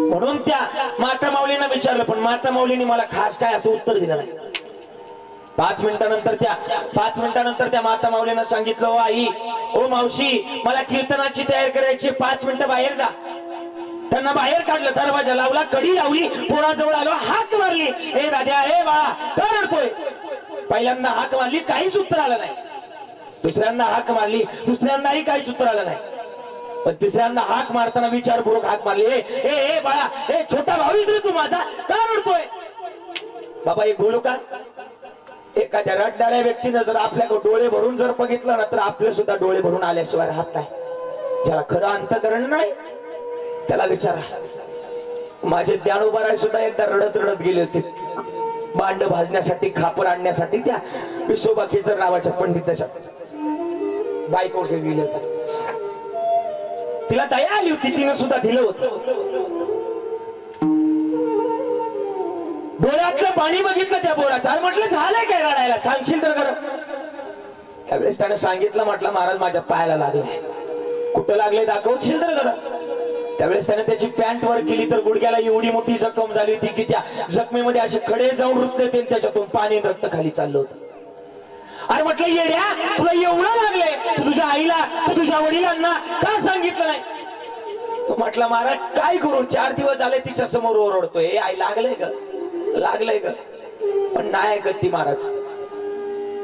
म्हणून त्या माता माऊलींना विचारलं. पण माता माऊलींनी मला खास काय असं उत्तर दिलं नाही. 5 मिनिटानंतर त्या माता माऊलींना सांगितलं, ओ आई, ओ मावशी, मला कीर्तनाची तयारी करायची, 5 मिनिटं बाहेर जा. त्यांना बाहेर काढलं. दरवाजा लावला, कडी लावली, पोराजवळ आलो, हाक मारली. ए राजा, हे बाळा, का रडतोय? पहिल्यांदा हाक मारली, काहीच उत्तर आलं नाही. दुसऱ्यांदा हाक मारली, दुसऱ्यांदाही काहीच उत्तर आलं नाही. पण तिसऱ्यांदा हाक मारताना विचारपूर्वक हाक मारली. ए बाळा, ए छोटा भाऊ रे तू माझा, का रडतोय? बाबा एक बोलू का? एखाद्या रडणाऱ्या व्यक्तीनं जर आपल्याकडे डोळे भरून जर बघितलं ना तर आपले सुद्धा डोळे भरून आल्याशिवाय राहत नाही. ज्याला खरं अंतःकरण नाही त्याला विचारा. माझे ज्ञानोबाराय सुद्धा एकदा रडत गेले होते भांड भाजण्यासाठी, खापर आणण्यासाठी त्या विसोबा खेचर नावाच्या पंडिताच्या बायको गेले होते. तिला दया आली होती, तिनं सुद्धा दिलं होतं. डोळ्यातलं पाणी बघितलं त्या पोराचं आणि म्हटलं झालंय काय रडायला, सांगशील तर खरं. त्यावेळेस त्याने सांगितलं, म्हटलं महाराज माझ्या पायाला लागलंय. कुठं लागलंय दाखवशील तर खरं. त्यावेळेस त्याने त्याची पॅन्ट वर केली तर गुडघ्याला एवढी मोठी जखम झाली होती की त्या जखमेमध्ये असे खडे जाऊन रुतले होते. त्याच्यातून पाणी रक्त खाली चाललं होतं. अरे म्हटलं येड्या, तुला एवढं लागलंय, तू तुझ्या आईला, तू तुझ्या वडिलांना का सांगितलं नाही? तो म्हटला महाराज काय करू, 4 दिवस झाले तिच्या समोर ओरडतोय, आई लागलंय ग, पण नाही ऐकत ती महाराज.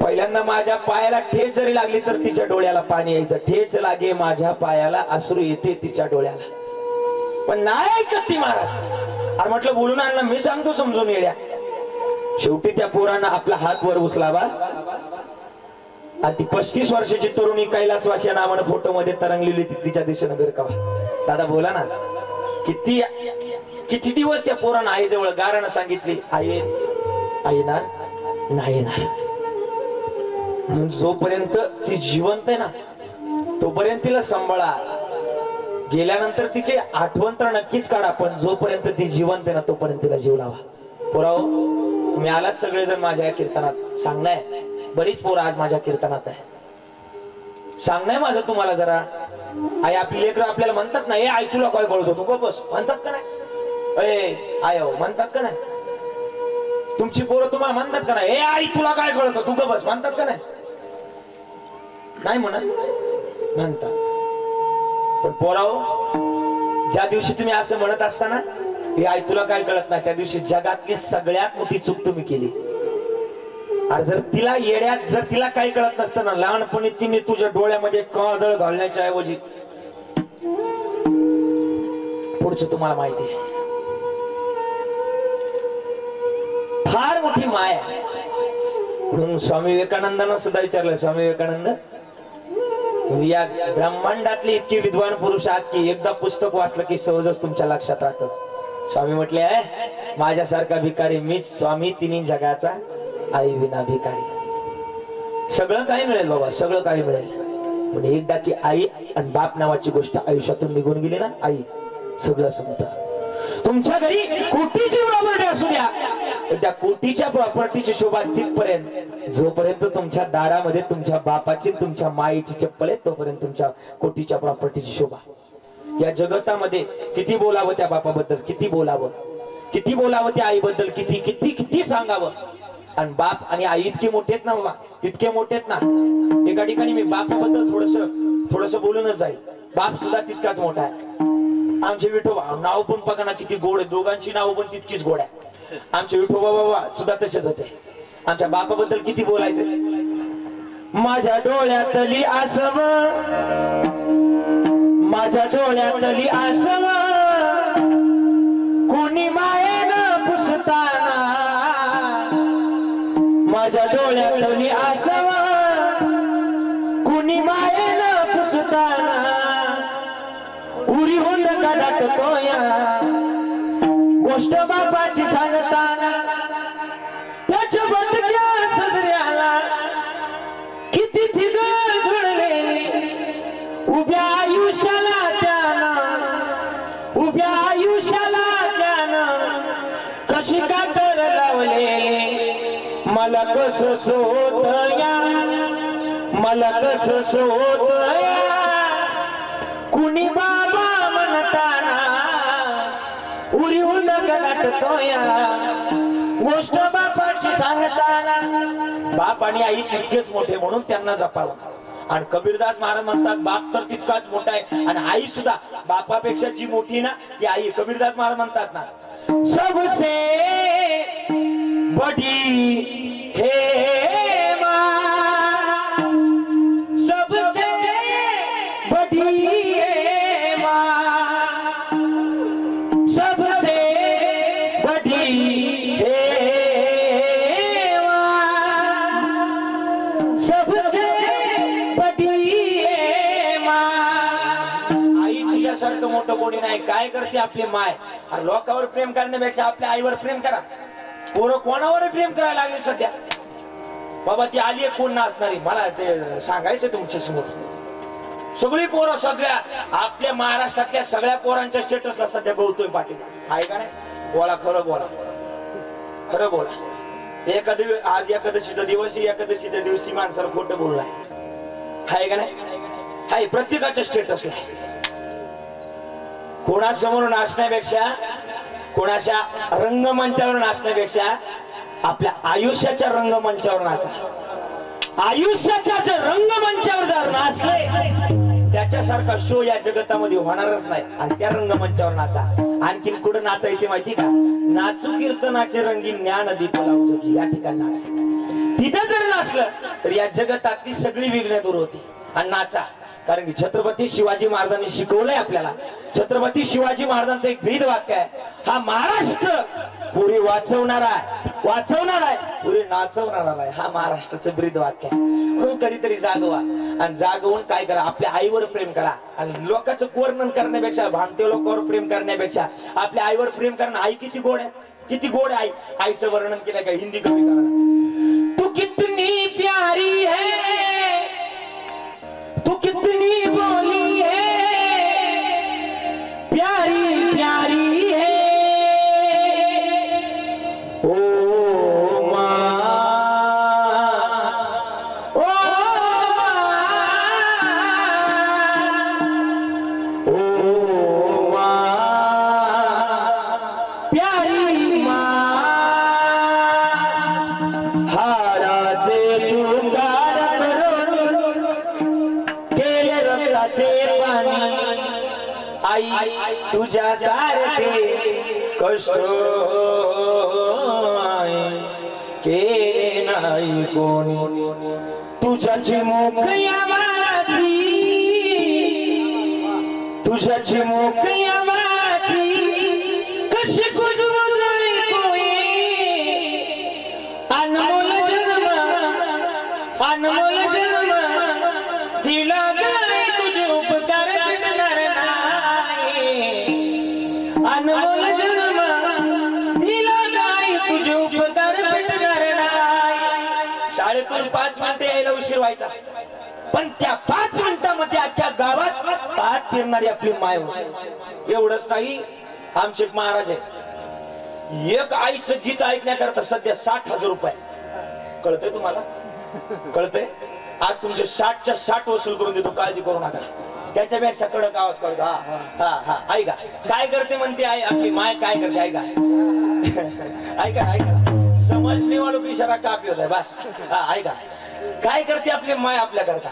पहिल्यांदा माझ्या पायाला ठेच जरी लागली तर तिच्या डोळ्याला पाणी यायचं. ठेच लागे माझ्या पायाला, अश्रू येते तिच्या डोळ्याला, पण नाही ऐकत ती महाराज. अरे म्हटलं बोलून आणलं, मी सांगतो समजून येड्या. शेवटी त्या पोरानं आपला हात वर उचलावा आणि ती 35 वर्षाची तरुणी कैलासवासी नावानं फोटो मध्ये तरंगलेली तिच्या दिशेनं भिरकावा. दादा बोला ना, किती दिवस त्या पोरानं आईजवळ गारानं सांगितली, आई येणार नाही येणार. जोपर्यंत ती जिवंत आहे ना तोपर्यंत तिला सांभाळा. गेल्यानंतर तिची आठवण तर नक्कीच काढा, पण जोपर्यंत ती जिवंत आहे ना तोपर्यंत तिला जीव लावा. पोराओ, तुम्ही आलात सगळेजण माझ्या या कीर्तनात. सांगणंय, बरीच पोरं आज माझ्या कीर्तनात आहे. सांगणंय माझं तुम्हाला जरा. आई आपली लेकरं आपल्याला म्हणतात ना, ए आई तुला काय कळतो, तू गप बस, म्हणतात का नाही? आय म्हणतात का नाही? तुमची पोरं तुम्हाला म्हणतात का नाही, ए आई तुला काय कळतं, तू गप बस, म्हणतात का नाही? नाही म्हणतात. पण पोराओ, ज्या दिवशी तुम्ही असं म्हणत असताना हे आई तुला काय कळत नाही, त्या दिवशी जगातली सगळ्यात मोठी चूक तुम्ही केली. अरे जर तिला येड्यात, जर तिला काही कळत नसतं ना, लहानपणी तिने तुझ्या डोळ्यामध्ये काजळ घालण्याच्या ऐवजी, पुढचं तुम्हाला माहिती आहे, फार मोठी माया. म्हणून स्वामी विवेकानंदांना सुद्धा विचारलं, स्वामी विवेकानंद या ब्रह्मांडातले इतके विद्वान पुरुष आहात की एकदा पुस्तक वाचलं की सहजच तुमच्या लक्षात राहतं. स्वामी म्हटले, माझ्यासारखा भिकारी मीच स्वामी, तिन्ही जगाचा आई विना भिकारी. सगळं काही मिळेल बाबा, सगळं काही मिळेल, पण एकदा की आई आणि बाप नावाची गोष्ट आयुष्यातून निघून गेली ना, आई सगळं संपतं. तुमच्या घरी कोटीची प्रॉपर्टी असू द्या, त्या कोटीच्या प्रॉपर्टीची शोभा तिथपर्यंत जोपर्यंत तुमच्या दारामध्ये तुमच्या बापाची तुमच्या माईची चप्पल आहे तोपर्यंत तुमच्या कोटीच्या प्रॉपर्टीची शोभा. या जगतामध्ये किती बोलावं त्या बापाबद्दल, किती बोलावं त्या आईबद्दल, किती किती किती सांगावं. आणि बाप आणि आई इतके मोठे आहेत ना बाबा, इतके मोठे आहेत ना. एका ठिकाणी मी बापाबद्दल थोडस बोलूनच जाईल. बाप सुद्धा तितकाच मोठा आहे. आमचे विठोबा नाव पण बघा ना किती गोड आहे, दोघांची नाव पण तितकीच गोड आहे. आमचे विठोबा बाबा सुद्धा तसेच होते. आमच्या बापाबद्दल किती बोलायचे. माझ्या डोळ्यातली आसव, माझ्या डोळ्यातली आसव कुणी मायेनं पुसताना, माझ्या डोळ्यातली आसव कुणी मायेनं पुसताना, उरी होऊन गाठतो या गोष्ट बापाची सांगताना. त्याच्या बंदक्या सदऱ्याला किती थिग झुळलेली, उभ्या आयुष्याला त्यानं, उभ्या आयुष्याला त्यानं कशी का तर लावले. मला कसं सोतया, मला कसं सोतया कुणी बाबा म्हणताना, उरी होऊन गाठतो या गोष्ट बापाची सांगताना. बाप आणि आई तितकेच मोठे म्हणून त्यांना जपावं. आणि कबीरदास महाराज म्हणतात बाप तर तितकाच मोठा आहे आणि आई सुद्धा बापापेक्षा जी मोठी ना ती आई. कबीरदास महाराज म्हणतात ना, सबसे बडी हे माँ, सबसे बडी हे माँ, सबसे बडी हे माँ, सबसे सारखं मोठं कोणी नाही. काय करते आपली माय. आणि लोकांवर प्रेम करण्यापेक्षा आपल्या आईवर प्रेम करा. पोरं कोणावर प्रेम करायला लागले सध्या. बाबा ती आली कोण नाचणारी, मला ते सांगायचं तुमच्या समोर. सगळी पोरं, सगळ्या आपल्या महाराष्ट्रातल्या सगळ्या पोरांच्या स्टेटसला सध्या गौतम पाटील आहे का नाही. बोला खरं, बोला खरं बोला. आज एकादशीचा दिवस, एकादशीच्या दिवशी माणसाला खोटं बोललाय आहे का नाही. हाय प्रत्येकाच्या स्टेटसला. कोणासमोर नाचण्यापेक्षा, कोणाच्या रंगमंचावर नाचण्यापेक्षा आपल्या आयुष्याच्या रंगमंचावर नाचा. आयुष्याच्या जर रंगमंचावर जर नाचले त्याच्यासारखा शो या जगतामध्ये होणारच नाही. आणि त्या रंगमंचावर नाचा. आणखीन कुठं नाचायचे माहिती का. नाचू कीर्तनाचे रंगी ज्ञान दीप लावतो, या ठिकाणी नाचा. तिथं जर नाचलं तर या जगतातली सगळी विघ्न दूर होती. आणि नाचा. कारण की छत्रपती शिवाजी महाराजांनी शिकवलंय आपल्याला. छत्रपती शिवाजी महाराजांचं एक ब्रीद वाक्य आहे, हा महाराष्ट्र पुरी वाचवणारा आहे, वाचवणार आहे, पुरी नाचवणारा आहे. हा महाराष्ट्राचं ब्रीद वाक्य आहे. म्हणून कधीतरी जागवा. आणि जागवून काय करा, आपल्या आईवर प्रेम करा. आणि लोकांचं वर्णन करण्यापेक्षा, भामटे लोकांवर प्रेम करण्यापेक्षा आपल्या आईवर प्रेम करणं. आई किती गोड आहे, किती गोड आहे. आईचं वर्णन केलं का हिंदी कमी करा. तू कितनी प्यारी है, तू कितनी बोली है, प्यारी प्यारी है ओ माँ, ओ माँ, ओ माँ, प्यारी माँ. हाराचे तू गारक आई तुझ्या सारखे कष्ट के नाही कोणी. तुझ्याची मोकळ्या माती, तुझ्याची मोकळ्या माती कशी कुजवून नाही कोणी. अनमोल जन्म, अनमोल जन्म दिला गाय तुझे उपकार भेटणार नाही. अनमोल जन्म दिला गाय तुझे उपकार भेटणार नाही. शाळेतून 5 मिनिटे यायला उशीर व्हायचा, पण त्या 5 मिनिटांमध्ये अख्ख्या गावात पाठ फिरणारी आपली माय होती. एवढंच नाही, आमचे एक महाराज आहे, एक आईचं गीत ऐकण्याकरता सध्या 60,000 रुपये. कळतंय तुम्हाला, कळतंय. आज तुमचे 60च्या 60 वसूल करून देतो, काळजी करू नका. त्याच्यापेक्षा कडक आवाज करतो. हा हा हा ऐका काय करते म्हणते आई आपली माय काय करते ऐका ऐका ऐका समजणे वालों को इशारा काफी होता है बस. हा ऐका काय करते आपली माय आपल्या करता.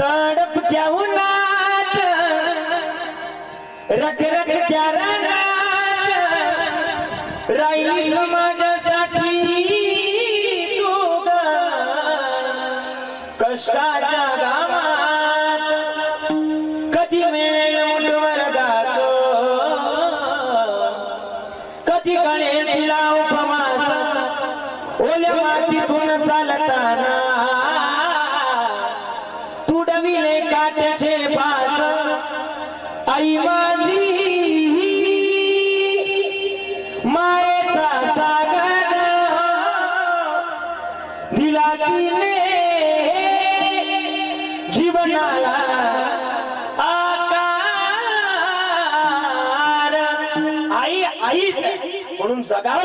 तडप क्या उन्हात रख रख त्या रानात राहिली समाजासाठी तू ग कष्टाच्या गावात कधी मिळेल मुठभर घास कधी कळेल तिला उपमास ओल्या मातीतून चालताना तुडविले काट्याचे पास आई माझी मायेचा सागर दिला तिने जीवनाला आकार. आई आई म्हणून जगा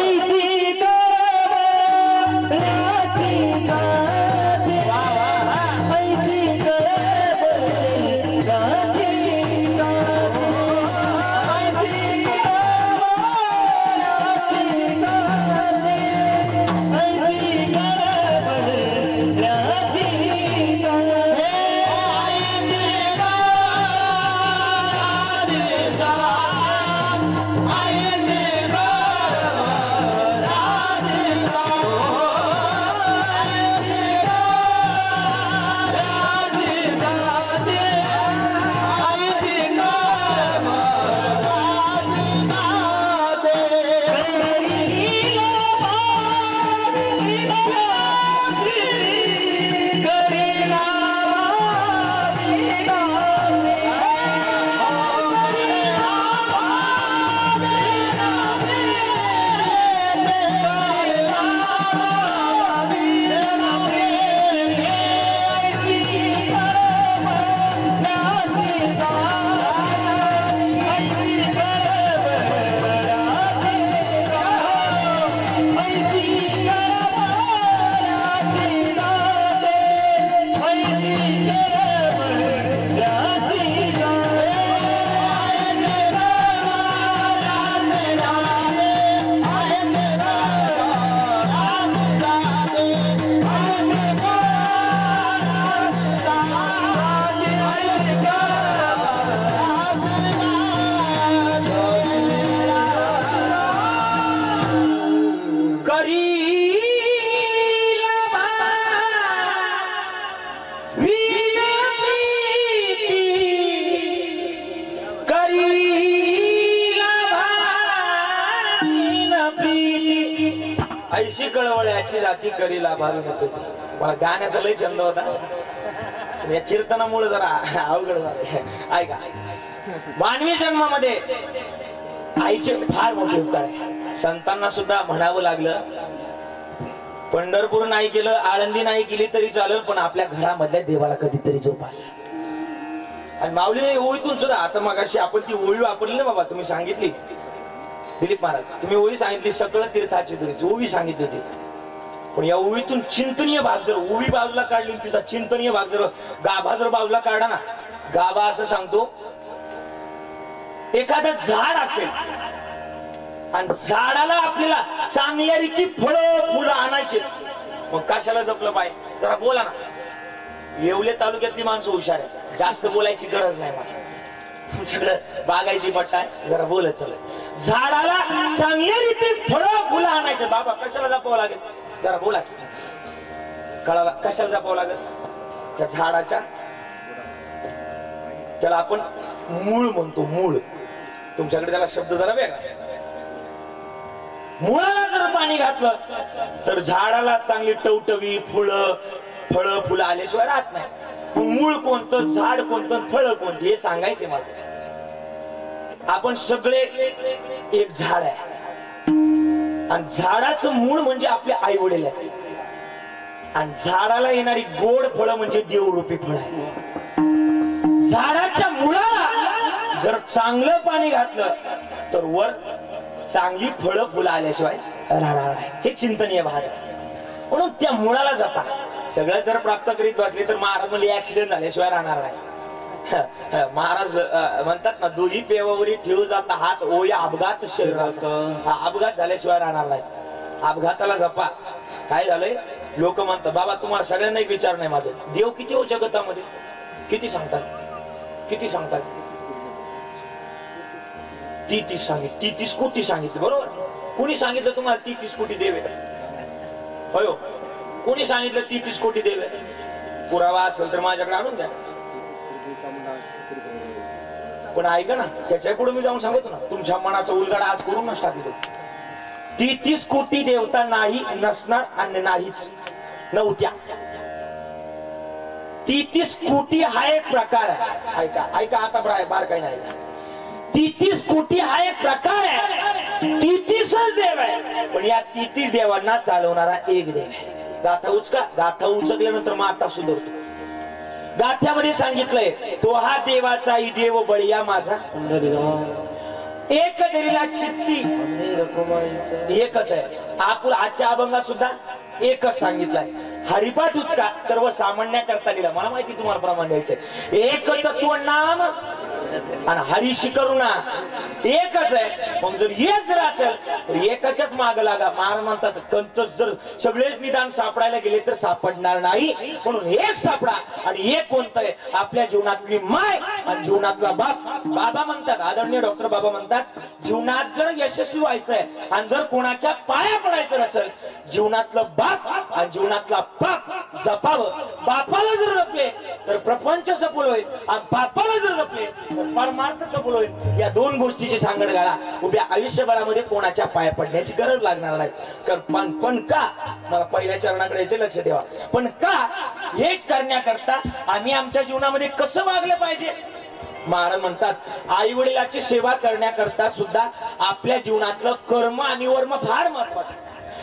ऐशी कळवळ्याची जाती करी लाभावी नको. मला गाण्याचा लय छंद होता या कीर्तनामुळे जरा अवघड झालं. ऐका मानवी जन्मामध्ये आईचे फार मोठे उपकार आहे. संतांना सुद्धा म्हणावं लागलं पंढरपूर नाही केलं आळंदी नाही केली तरी चालेल पण आपल्या घरामधल्या देवाला कधीतरी जोपासा. आणि माऊली ओळीतून सुद्धा आता मगाशी आपण ती ओळी वापरली ना बाबा तुम्ही सांगितली दिलीप महाराज तुम्ही ओवी सांगितली सगळं तीर्थाची तुरीची ओवी सांगितली होती पण या ओवीतून चिंतनीय भाग जर ओवी बाजूला काढली तिचा चिंतनीय भाग जर गाभा जर बाजूला काढला ना गाभा असं सांगतो एखादं झाड असेल आणि झाडाला आपल्याला चांगल्या रीती फळं फुलं आणायचे मग कशाला जपलं पाहिजे जरा बोला ना. येवले तालुक्यातली माणसं हुशार आहे जास्त बोलायची गरज नाही मला तुमच्याकडे बागायती पट्टा आहे जरा बोलत चला. झाडाला चांगल्या रीती फळं फुलं आणायचे बाबा कशाला जपावं लागेल जरा बोला कळाला कशाला जपावं लागेल त्या झाडाच्या त्याला आपण मूळ म्हणतो मूळ तुमच्याकडे त्याला शब्द जरा वेगळा. मुळाला जर पाणी घातलं तर झाडाला चांगली टवटवी फुलं फळं फुलं आल्याशिवाय राहत नाही. मूळ कोणतं झाड कोणतं फळ कोणती हे सांगायचे माझं. आपण सगळे एक झाड आहे आणि झाडाचं मूळ म्हणजे आपले आई वडील आहे आणि झाडाला येणारी गोड फळं म्हणजे देवरूपी फळ आहे. झाडाच्या मुळाला जर चांगलं पाणी घातलं तर वर चांगली फळं फुलं आल्याशिवाय राहणार आहे. हे चिंतनीय भाग आहे म्हणून त्या मुळाला जपा. सगळं जर प्राप्त करीत बसले तर महाराज म्हणजे ऍक्सिडेंट झाल्याशिवाय राहणार नाही. महाराज म्हणतात ना, दुही पेवावरी ठेवू जाता हात ओया अपघात शरीराचा. हा अपघात झाल्याशिवाय राहणार नाही. अपघाताला जपा. काय झालंय, लोक म्हणतात बाबा तुम्हाला सगळ्यांना एक विचार नाही माझं, देव किती हो जगतामध्ये, किती सांगतात, किती सांगतात? 33 सांगितलं, 33 कोटी सांगितलं. बरोबर. कुणी सांगितलं तुम्हाला 33 कोटी देव आहे? होय, कोणी सांगितलं 33 कोटी देव आहे? पुरावा असेल तर माझ्याकडे आणून द्या. पण ऐका ना, त्याच्या पुढे मी जाऊन सांगतो ना, तुमच्या मनाचा उलगडा आज करूनच टाकतो. 33 कोटी देवता नाही, नसणार आणि नाहीच नव्हत्या. 33 कोटी हा एक प्रकार आहे. ऐका ऐका आता बार काही नाही. 33 कोटी हा एक प्रकार आहे. 33 देव आहे. पण या 33 देवांना चालवणारा एक देव आहे. गाथा उचका. गाथा उचकल्यानंतर माता सुधरतो. गाथ्यामध्ये सांगितलंय, तो हा देवाचाही देव बळीया माझा, एक दरीला चित्ती एकच आहे. आपण आजच्या अभंगात सुद्धा एकच सांगितलंय. हरिपाठ उचका. सर्वसामान्य करता लिहिला. मला माहिती तुम्हाला प्रमाण द्यायचंय. एक तत्व नाम आणि हरिशी करुणा एकच आहे. पण जर एक जर असेल तर एकच माग लागा. महाराज म्हणतात, कंतच जर सगळेच निदान सापडायला गेले तर सापडणार नाही. म्हणून एक सापडा. आणि एक कोणतं आहे? आपल्या जीवनातली माय आणि जीवनातला बाप. बाबा म्हणतात, आदरणीय डॉक्टर बाबा म्हणतात, जीवनात जर यशस्वी व्हायचंय आणि जर कोणाच्या पाया पडायचं नसेल, जीवनातलं बाप आणि जीवनातला बाप जपावं. बापाला जर जपले तर प्रपंच सफल होईल आणि बापाला जर जपले तर परमार्थ सफल होईल. या दोन गोष्टीची सांगड घाला. उभ्या आयुष्यभरामध्ये कोणाच्या पाया पडण्याची गरज लागणार नाही. पण का, मला पहिल्या चरणाकडे याचे लक्ष ठेवा. पण का, हे करण्याकरता आम्ही आमच्या जीवनामध्ये कसं वागलं पाहिजे? महाराज म्हणतात, आई वडिलांची सेवा करण्याकरता सुद्धा आपल्या जीवनातलं कर्म आणि वर्म फार महत्वाचं.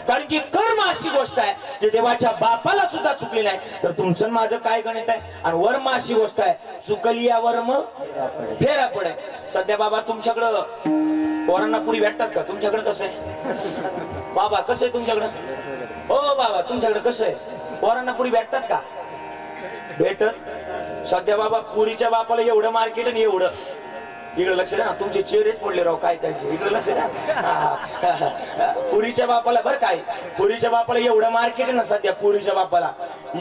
कारण की कर्म अशी गोष्ट आहे जे देवाच्या बापाला सुद्धा चुकली नाही तर तुमचं माझं काय गणित आहे. आणि वर्म अशी गोष्ट आहे, चुकली या वर्म फेरा पडे. सध्या बाबा तुमच्याकडं पोरांना पुरी भेटतात का? तुमच्याकडे कसं आहे बाबा? कसं आहे तुमच्याकडं? हो बाबा, तुमच्याकडे कसं आहे? पोरांना पुरी भेटतात का? भेटत. सध्या बाबा पुरीच्या बापाला एवढं मार्केट आणि एवढं. इकडे लक्ष द्या ना, तुमचे चेहरेच पडले राव काय त्यांचे. इकडे लक्ष द्या. पुरीच्या बापाला बरं काय, पुरीच्या बापाला एवढं मार्केट आहे ना सध्या. पुरीच्या बापाला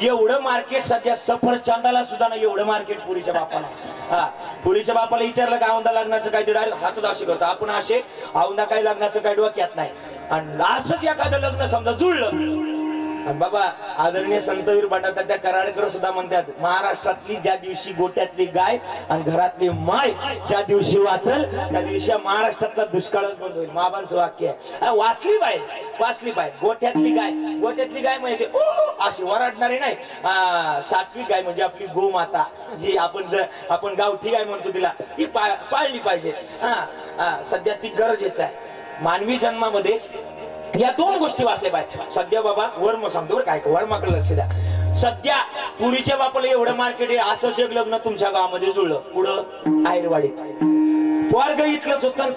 एवढं मार्केट सध्या, सफरचंदाला सुद्धा ना एवढं मार्केट पुरीच्या बापाला. हा, पुरीच्या बापाला विचारलं का औंदा लग्नाचं काय, ते डायरेक्ट हातच असे करतो. आपण असे औंदा काही लग्नाचं काय डोक्यात नाही. आणि असंच एखादं लग्न समजा जुळलं. बाबा आदरणीय संतवीर भंडारकर त्या कराडकर सुद्धा म्हणतात, महाराष्ट्रातली ज्या दिवशी गोट्यातली गाय आणि घरातली माय ज्या दिवशी वाचल त्या दिवशी महाराष्ट्रातला दुष्काळच बंद होईल. महाबांचं वाक्य आहे. वाचली बाय, वाचली बाय. गोठ्यातली गाय, गोठ्यातली गाय म्हणजे अशी वराडणारी नाही. सात्विक गाय म्हणजे आपली गोमाता, जी आपण गावठी गाय म्हणतो तिला, ती पाळली पाहिजे. सध्या ती गरजेचं आहे. मानवी जन्मामध्ये या दोन गोष्टी वाचल्या पाहिजे. सध्या बाबा वर्म सांगतो बरं काय, वर्माकडे लक्ष द्या. सध्या पुरीच्या बापाला एवढं मार्केट आहे. असं जग लग्न तुमच्या गावामध्ये जुळलं. पुढं आयरवाडीत पोरग इथलंच होतं,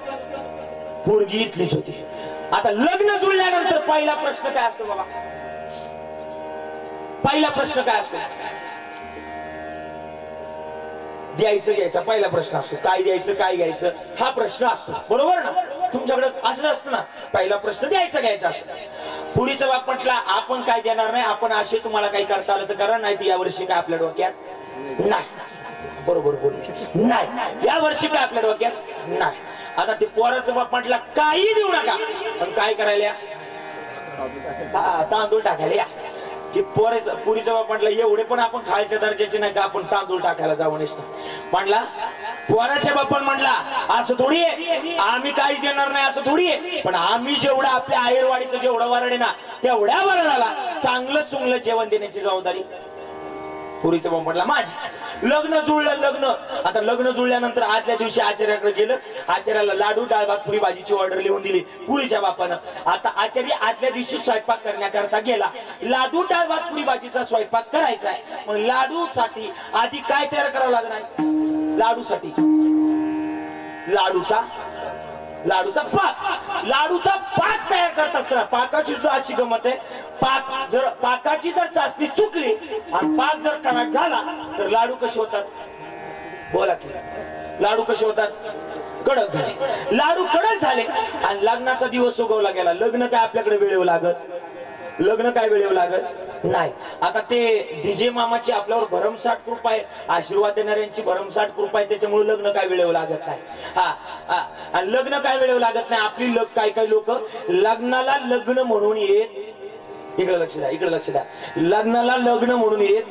पोरगी इथलीच होती. आता लग्न जुळल्यानंतर पहिला प्रश्न काय असतो बाबा? पहिला प्रश्न काय असतो? द्यायचं घ्यायचा पहिला प्रश्न असतो. काय द्यायचं काय घ्यायचं हा प्रश्न असतो. बरोबर ना? तुमच्याकडे असं असतं ना, पहिला प्रश्न द्यायचा घ्यायचा असतो. पुरीचा बाप म्हटला आपण काय देणार नाही, आपण असे तुम्हाला काही करता आलं तर करा, नाही तर यावर्षी काय आपल्या डोक्यात नाही. बरोबर बोल नाही, या वर्षी काय आपल्या डोक्यात नाही. आता ते पोराचा बाप म्हटला काही देऊ नका, पण काय करायला? तांदूळ टाकायला या. की पुरीचा बाप म्हटला एवढे पण आपण खायच्या दर्जाचे नाही का, आपण तांदूळ टाकायला जाऊ नसतो. म्हणला पोराच्या बापान म्हटला असं थोडी आहे, आम्ही काहीच देणार नाही असं थोडी आहे, पण आम्ही जेवढं आपल्या आयरवाडीचं जेवढं वरड आहे ना तेवढ्या वरडाला चांगलं चुंगलं जेवण देण्याची जबाबदारी पुरीचा बाप म्हटला माझी. लग्न जुळलं. लग्न आता लग्न जुळल्यानंतर आदल्या दिवशी आचार्याकडे गेलं. आचार्याला लाडू डाळ भात पुरी भाजीची ऑर्डर लिहून दिली पुरीच्या बापानं. आता आचार्य आदल्या दिवशी स्वयंपाक करण्याकरता गेला. लाडू डाळ भात पुरी भाजीचा स्वयंपाक करायचा आहे. मग लाडू साठी आधी काय तयार करावं लागणार? लाडूसाठी लाडूचा पाक. लाडूचा पाक तयार करत असताना पाकाची सुद्धा अशी गमत आहे. पाकाची जर चाचणी चुकली आणि पाक जर कडक झाला तर लाडू कसे होतात? बोला की लाडू कसे होतात? कडक झाले. लाडू कडक झाले आणि लग्नाचा दिवस उगवला गेला. लग्न काय आपल्याकडे वेळेवर लागत? लग्न काय वेळेवर लागत नाही. आता ते डीजे मामाची आपल्यावर भरमसाठ कृपा आहे, आशीर्वाद देणाऱ्यांची भरमसाठ कृपा आहे, त्याच्यामुळे लग्न काय वेळेवर लागत नाही. आणि लग्न काय वेळेवर लागत नाही. आपली काही लोक लग्नाला लग्न म्हणून येत, इकडे लक्ष द्या, इकडे लक्ष द्या, लग्नाला लग्न म्हणून येत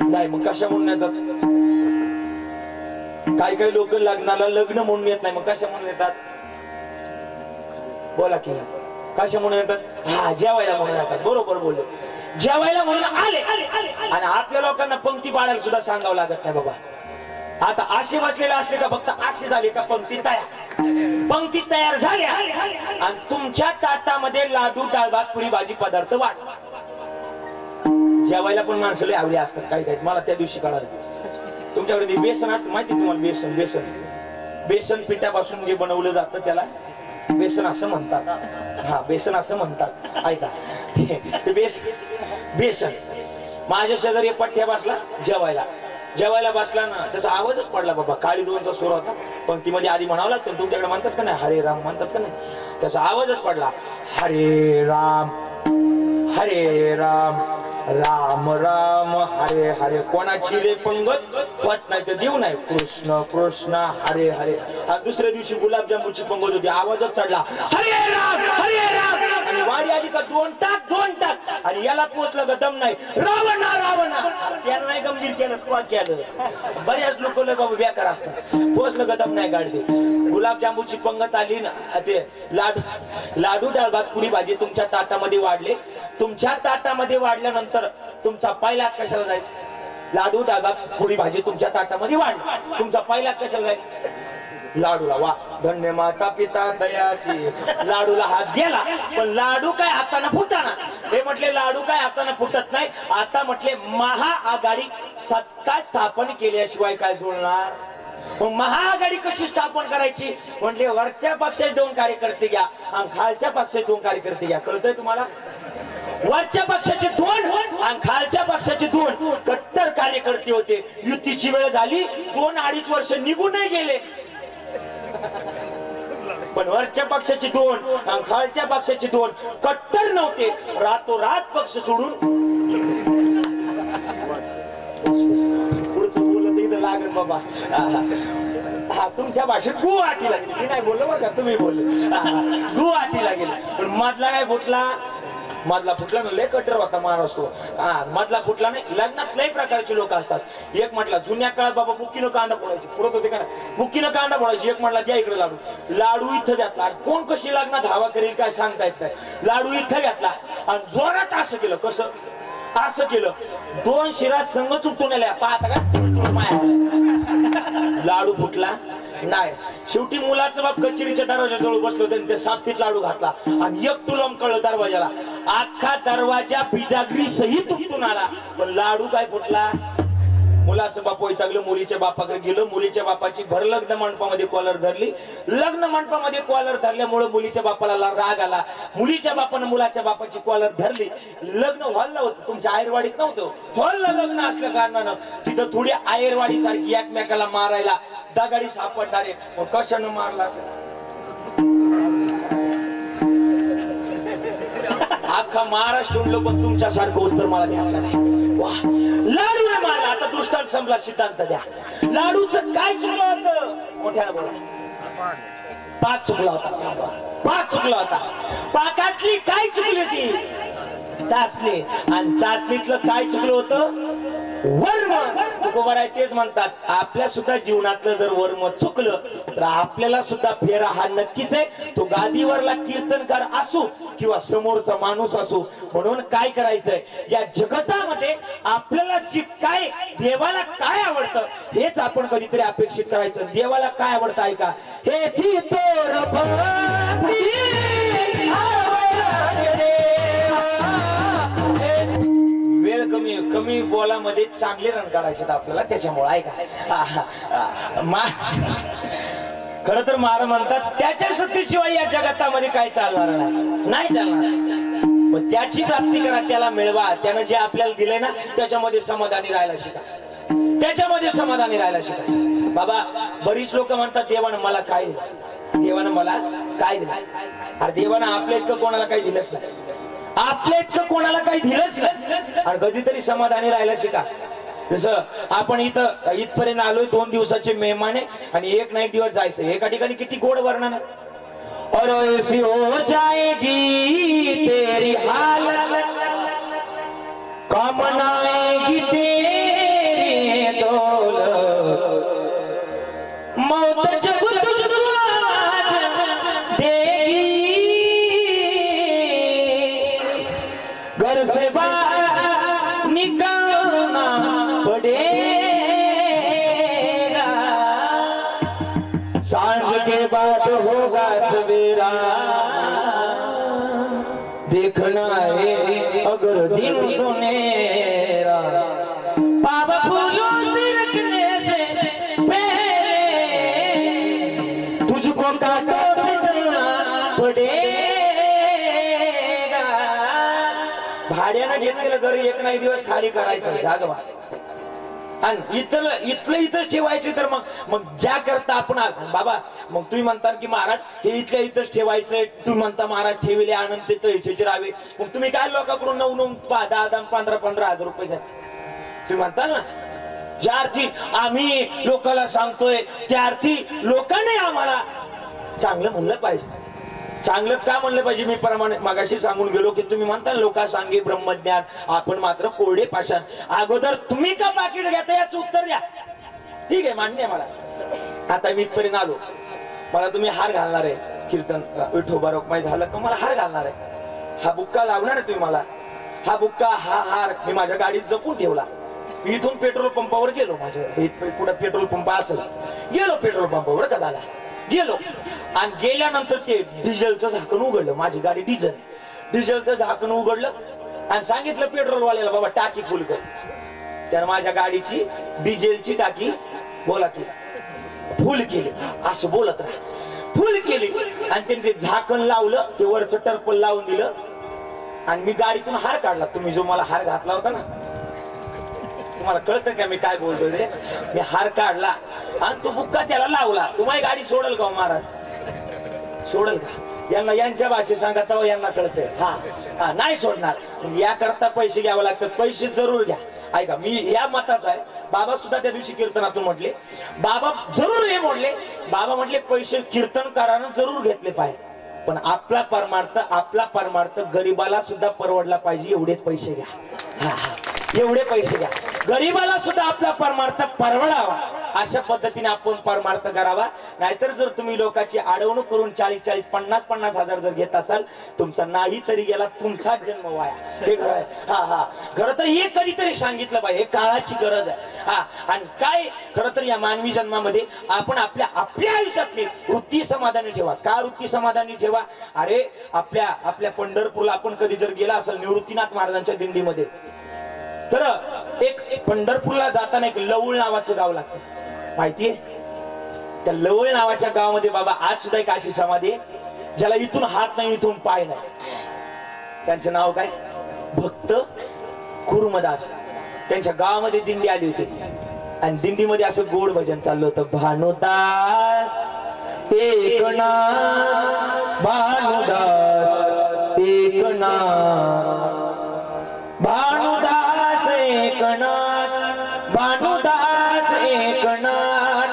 नाही. मग कशा म्हणून येतात? काही लोक लग्नाला लग्न म्हणून येत नाही, मग कशा म्हणून येतात? बोला की कशा म्हणून येतात? हा, जेवायला म्हणून येतात. बरोबर बोलले, जेवायला म्हणून आले. आणि आपल्या लोकांना पंक्ती पाडायला सुद्धा सांगावं लागत नाही बाबा. आता आशे बसलेले असले का फक्त आशे झाले का पंक्ती तयार झाल्या आणि तुमच्या ताटामध्ये लाडू, डाळ भात, पुरी भाजी पदार्थ वाढ. जेवायला पण माणसं लय आवडी असतात. काही मला त्या दिवशी कळालं तुमच्याकडे ते बेसन असतं माहिती तुम्हाला? बेसन पिठापासून जे बनवलं जातं त्याला बेसन असं म्हणतात. हा, बेसन असं म्हणतात. ऐका, बेसन. माझ्या शेजारी एक पठ्ठ्या बसला जेवायला बसला ना, त्याचा आवाजच पडला बाबा. काळी दोनचा सूर होता, पण ती मध्ये आधी म्हणावं लागतं. तुमच्याकडे म्हणतात का नाही हरे राम म्हणतात का नाही? त्याचा आवाजच पडला हरे राम राम राम हरे हरे. कोणाची रे पंगत होत नाही तर देऊ नाही. कृष्ण कृष्ण हरे हरे. आणि दुसऱ्या दिवशी गुलाबजामुनची पंगत होती, आवाजच चढला हरे राम. आणि वारी आली का दोन टाक आणि याला पोचलं का दम नाही. रावणा त्यानं नाही गंभीर केलं, तू केलं. बऱ्याच लोक बाबा बेकार असतात. पोचलं का दम नाही गाडी. गुलाबजामुनची पंगत आली ना, ते लाडू डाळ भात पुरी भाजी तुमच्या ताटामध्ये वाढले. तुमच्या ताटामध्ये वाढल्यानंतर तुमचा पहिला कशाला जाईल? लाडू डाळ भात पुरी भाजी तुमच्या ताटामध्ये वाढली. तुमचा पहिला कशाला जाईल? लाडूला. वा, धन्य माता पिता दयाची. लाडूला हात गेला, पण लाडू काय हाताने फुटाना. हे म्हटले लाडू काय हाताने फुटत नाही. आता म्हटले महाआघाडी सत्ता स्थापन केल्याशिवाय काय जुळणार? महाआघाडी कशी स्थापन करायची? म्हणजे वरच्या पक्षाचे 2 कार्यकर्ते घ्या आणि खालच्या पक्षाचे 2 कार्यकर्ते घ्या. कळतंय तुम्हाला? वरच्या पक्षाचे 2 आणि खालच्या पक्षाचे 2 कट्टर कार्यकर्ते होते. युतीची वेळ झाली, 2-2.5 वर्ष निघूनही गेले, पण वरच्या पक्षाचे 2 आणि खालच्या पक्षाचे 2 कट्टर नव्हते. रातोरात पक्ष सोडून पुढचं बोलत इथं लागत बाबा. हा, तुमच्या भाषेत गुवाहाटीला गेली. मी नाही बोललो बरं का, तुम्ही बोलले. गुवाहाटीला गेले, पण मधला काय फुटला? मधला फुटला ना, लय कट्टर होता महाराष्ट्र. हा, मधला फुटला नाही. लग्नात लय प्रकारचे लोक असतात. एक म्हटला जुन्या काळात बाबा बुक्कीनं कांदा फोडायची, पुरत होते का नाही? बुक्कीनं कांदा फोडायची. एक म्हटला द्या इकडे लाडू इथं घातला. कोण कशी लग्नात हवा करेल काय सांगता येत नाही. लाडू इथं घातला आणि जोरात असं केलं. कसं असं केलं? 2 शिरा संघ चुटून आल्या. पाहता का लाडू फुटला नाही. शेवटी मुलाचं बाप कचेरीच्या दरवाजाजवळ बसलो होते, ते सापटीत लाडू घातला आणि एक तुलम कळलं दरवाजाला. अख्खा दरवाजा बिजागरी सहित तुटून आला, पण लाडू काय फुटला? मुलाचं बाप वैतागलं, मुलीच्या बापाकडे गेलं. मुलीच्या बापाची भर लग्न मंडपामध्ये कॉलर धरली. लग्न मंडपामध्ये कॉलर धरल्यामुळे मुलीच्या बापाला राग आला. मुलीच्या बापानं मुलाच्या बापाची कॉलर धरली. लग्न हॉलला होतं, तुमच्या आयरवाडीत नव्हतं. हॉलला लग्न असल्या कारणानं तिथं थोडी आयरवाडी सारखी एकमेकाला मारायला दगाडी सापडणारे. कशानं मारला? अख्खा महाराष्ट्र उडलं, पण तुमच्यासारखं उत्तर मला द्यायला नाही. वाह, लाडूने मारला. आता दृष्टांत संपला, सिद्धांत द्या. लाडूचं काय चुकलं होतं? मोठ्यानं बोला. पाक चुकला होता. पाकातली काय चुकली होती? चाचणी. आणि चाचणीतलं काय चुकलं होतं? वर्म. तुकोबार आहे तेच म्हणतात, आपल्या सुद्धा जीवनातलं जर वर्म चुकलं तर आपल्याला सुद्धा फेरा हा नक्कीच आहे. तो गादीवरला कीर्तनकार असो किंवा समोरचा माणूस असो. म्हणून काय करायचंय, या जगतामध्ये आपल्याला जी काय, देवाला काय आवडतं हेच आपण कधीतरी अपेक्षित करायचं. देवाला काय आवडतं ऐका. हे थी तोर भक्ती कमी बोलामध्ये चांगले रन काढायचे आपल्याला, त्याच्यामुळे ऐका. खर तर महाराज म्हणतात त्याच्या सत्तेशिवाय या जगतामध्ये काय चालणार नाही चालणार. पण त्याची प्राप्ती करा, त्याला मिळवा. त्यानं जे आपल्याला दिले ना त्याच्यामध्ये समाधानी राहायला शिका. बाबा बरीच लोक म्हणतात देवानं मला काय दिलं, देवानं मला काय दिलं. अरे देवानं आपल्या इतकं कोणाला काही दिलंच नाही, आपल्या इतकं कोणाला काही दिलंच नाही. आणि कधीतरी समाधानी राहायला शिका. जसं आपण इथपर्यंत आलोय 2 दिवसाचे मेहमान आहे आणि एक ना एक दिवस जायचं. एका ठिकाणी किती गोड वर्णन आहे. और ऐसी हो जाएगी तेरी हालत, कम आएगी तेरी दौलत, मौत जब तुझको आज देगी, घर से बाहर निकलना पड़ेगा, सांझ के बाद होगा सवेरा, देखना है अगर दिन सुनेरा, बाबा फूलों से रखने से पहले तुझको कांटों से चलना पड़ेगा. भाड्यानं घेतलेलं घर एक ना एक दिवस खाली करायचं जागवा आणि इथंच ठेवायचे. तर मग ज्या करता आपण बाबा मग तुम्ही म्हणता की महाराज हे इथंच ठेवायचंय, तुम्ही म्हणता महाराज ठेवले आनंद तैसेचे राहावे. मग तुम्ही काय लोकांकडून 9 10 15 हजार रुपये घ्या. तुम्ही म्हणता ना ज्या अर्थी आम्ही लोकांना सांगतोय त्या अर्थी लोकांनी आम्हाला चांगलं म्हणलं पाहिजे. चांगलं का म्हणलं पाहिजे. मी प्रमाणे मागाशी सांगून गेलो की तुम्ही म्हणता लोका सांगे ब्रह्मज्ञान, आपण मात्र कोरडे पाषाण. अगोदर तुम्ही का पाकिट घेता याचं उत्तर द्या. ठीक आहे मान्य आहे मला. आता मी इथपर्यंत आलो, मला तुम्ही हार घालणार आहे. कीर्तन विठोबा रोकमाई झालं का मला हार घालणार आहे. हा बुक्का लावणार आहे तुम्ही मला. हा बुक्का हा हार मी माझ्या गाडीत जपून ठेवला. मी इथून पेट्रोल पंपावर गेलो, माझ्या कुठं पेट्रोल पंप असेल गेलो पेट्रोल पंपावर कदाला गेलो आणि गेल्यानंतर ते डिझेलचं झाकण उघडलं. माझी गाडी डिझेलचं झाकण उघडलं आणि सांगितलं पेट्रोलवाल्याला बाबा टाकी फुल कर. त्यानं माझ्या गाडीची डिझेलची टाकी बोला की फुल केली. असं बोलत राहा फुल केली आणि त्यांनी ते झाकण लावलं, ते वरचं टर्पल लावून दिलं आणि मी गाडीतून हार काढला. तुम्ही जो मला हार घातला होता ना, तुम्हाला कळतं का मी काय बोलतोय ते. मी हार काढला आणि तो बुक्का त्याला लावला. तुम्हाला गाडी सोडल का महाराज, सोडल का. यांना यांच्या भाषेत सांगा तेव्हा यांना कळतंय. हा नाही सोडणार. याकरता पैसे घ्यावे लागतात. पैसे जरूर घ्या. ऐका मी या मताचा आहे. बाबा सुद्धा त्या दिवशी कीर्तनातून म्हटले, बाबा जरूर हे म्हटले, बाबा म्हटले पैसे कीर्तनकारानं जरूर घेतले पाहिजे, पण आपला परमार्थ गरीबाला सुद्धा परवडला पाहिजे. एवढेच पैसे घ्या. एवढे पैसे घ्या. गरीबाला सुद्धा आपला परमार्थ परवडावा अशा पद्धतीने आपण परमार्थ करावा. नाहीतर जर तुम्ही लोकांची अडवणूक करून 40 50 हजार जर घेत असाल, तुमचा नाही तरी गेला, तुमचा जन्म वाया. हे खरं तर हे कधीतरी सांगितलं पाहिजे. काळाची गरज आहे. आणि काय खरं तर या मानवी जन्मामध्ये आपण आपल्या आयुष्यातली वृत्ती समाधानी ठेवा. का वृत्ती समाधानी ठेवा. अरे आपल्या पंढरपूरला आपण कधी जर गेला असेल निवृत्तीनाथ महाराजांच्या दिंडीमध्ये, तर एक पंढरपूरला जाताना एक लवळ नावाचं गाव लागतं, माहितीये. त्या लवळ नावाच्या गावामध्ये बाबा आज सुद्धा एक अशी समाधी आहे ज्याला इथून हात नाही इथून पाय नाही. त्यांचं नाव काय, भक्त कुर्मदास. त्यांच्या गावामध्ये दिंडी आली होती आणि दिंडीमध्ये असं गोड भजन चाललं होतं. भानुदास एक ना, भानुदास एक ना, भानुदास एकनाथ, भानुदास एकनाथ,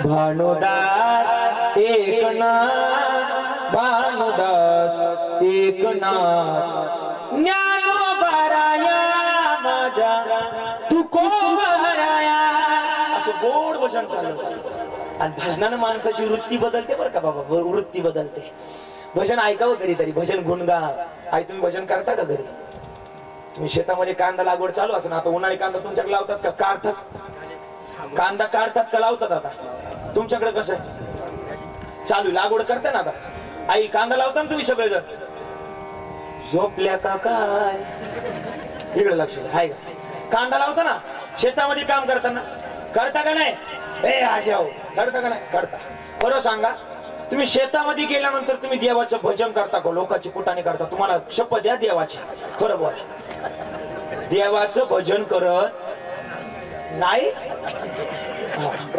भानुदास एकनाथ, भानुदास एकनाथ. ज्ञानोबराया माझा तुको बराया, असं गोड भजन चाललं. आणि भजनानं माणसाची वृत्ती बदलते बरं का बाबा, वृत्ती बदलते. भजन ऐकावं कधीतरी, भजन गुणगान. आई तुम्ही भजन करता का घरी? तुम्ही शेतामध्ये कांदा लागवड चालू असं ना, आता उन्हाळी कांदा तुमच्याकडे लावतात का काढतात? कांदा काढतात का लावतात? आता तुमच्याकडे कसं आहे चालू, लागवड करते ना आता. आई कांदा लावता ना तुम्ही सगळेजण? झोपल्या का काय? इकडे लक्ष आहे का? कांदा लावता ना शेतामध्ये, काम करताना करता का नाही? करता का नाही? करता. बरं सांगा, तुम्ही शेतामध्ये गेल्यानंतर तुम्ही देवाचं भजन करता का? लोकांची कुटाने करता? तुम्हाला शपथ द्या देवाची, खरं बोला. देवाचं भजन करत नाही?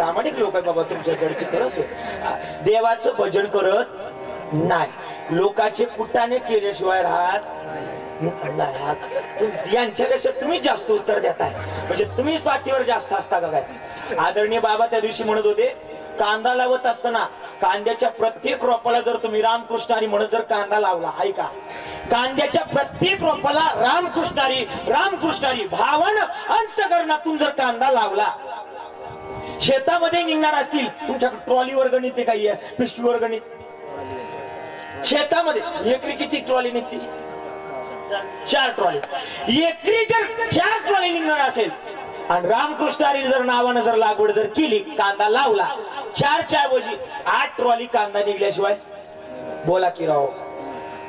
प्रामाणिक लोक आहे बाबा तुमच्याकडचे, खरंच आहे. देवाचं भजन करत नाही, लोकांचे कुटाने केल्याशिवाय राहत नाही. यांच्यापेक्षा तुम्ही जास्त उत्तर देताय, म्हणजे तुम्हीच पाठीवर जास्त असता का काय. आदरणीय बाबा त्या दिवशी म्हणत होते, कांदा लावत असताना कांद्याच्या प्रत्येक रोपाला जर तुम्ही रामकृष्णारी म्हणत जर कांदा लावला, ऐका, कांद्याच्या प्रत्येक रोपाला रामकृष्णारी रामकृष्णारी भावन अंतकरणातून जर कांदा लावला, शेतामध्ये निघणार असतील, तुमच्या ट्रॉलीवर गणित आहे काही आहे, पिशवीवर गणित, शेतामध्ये एकरी किती ट्रॉली निघते? 4 ट्रॉली. एकरी जर 4 ट्रॉली निघणार असेल आणि रामकृष्णारी जर नावानं जर लागवड जर केली, कांदा लावला, 4च्या ऐवजी 8 ट्रॉली कांदा निघल्याशिवाय, बोला की राव,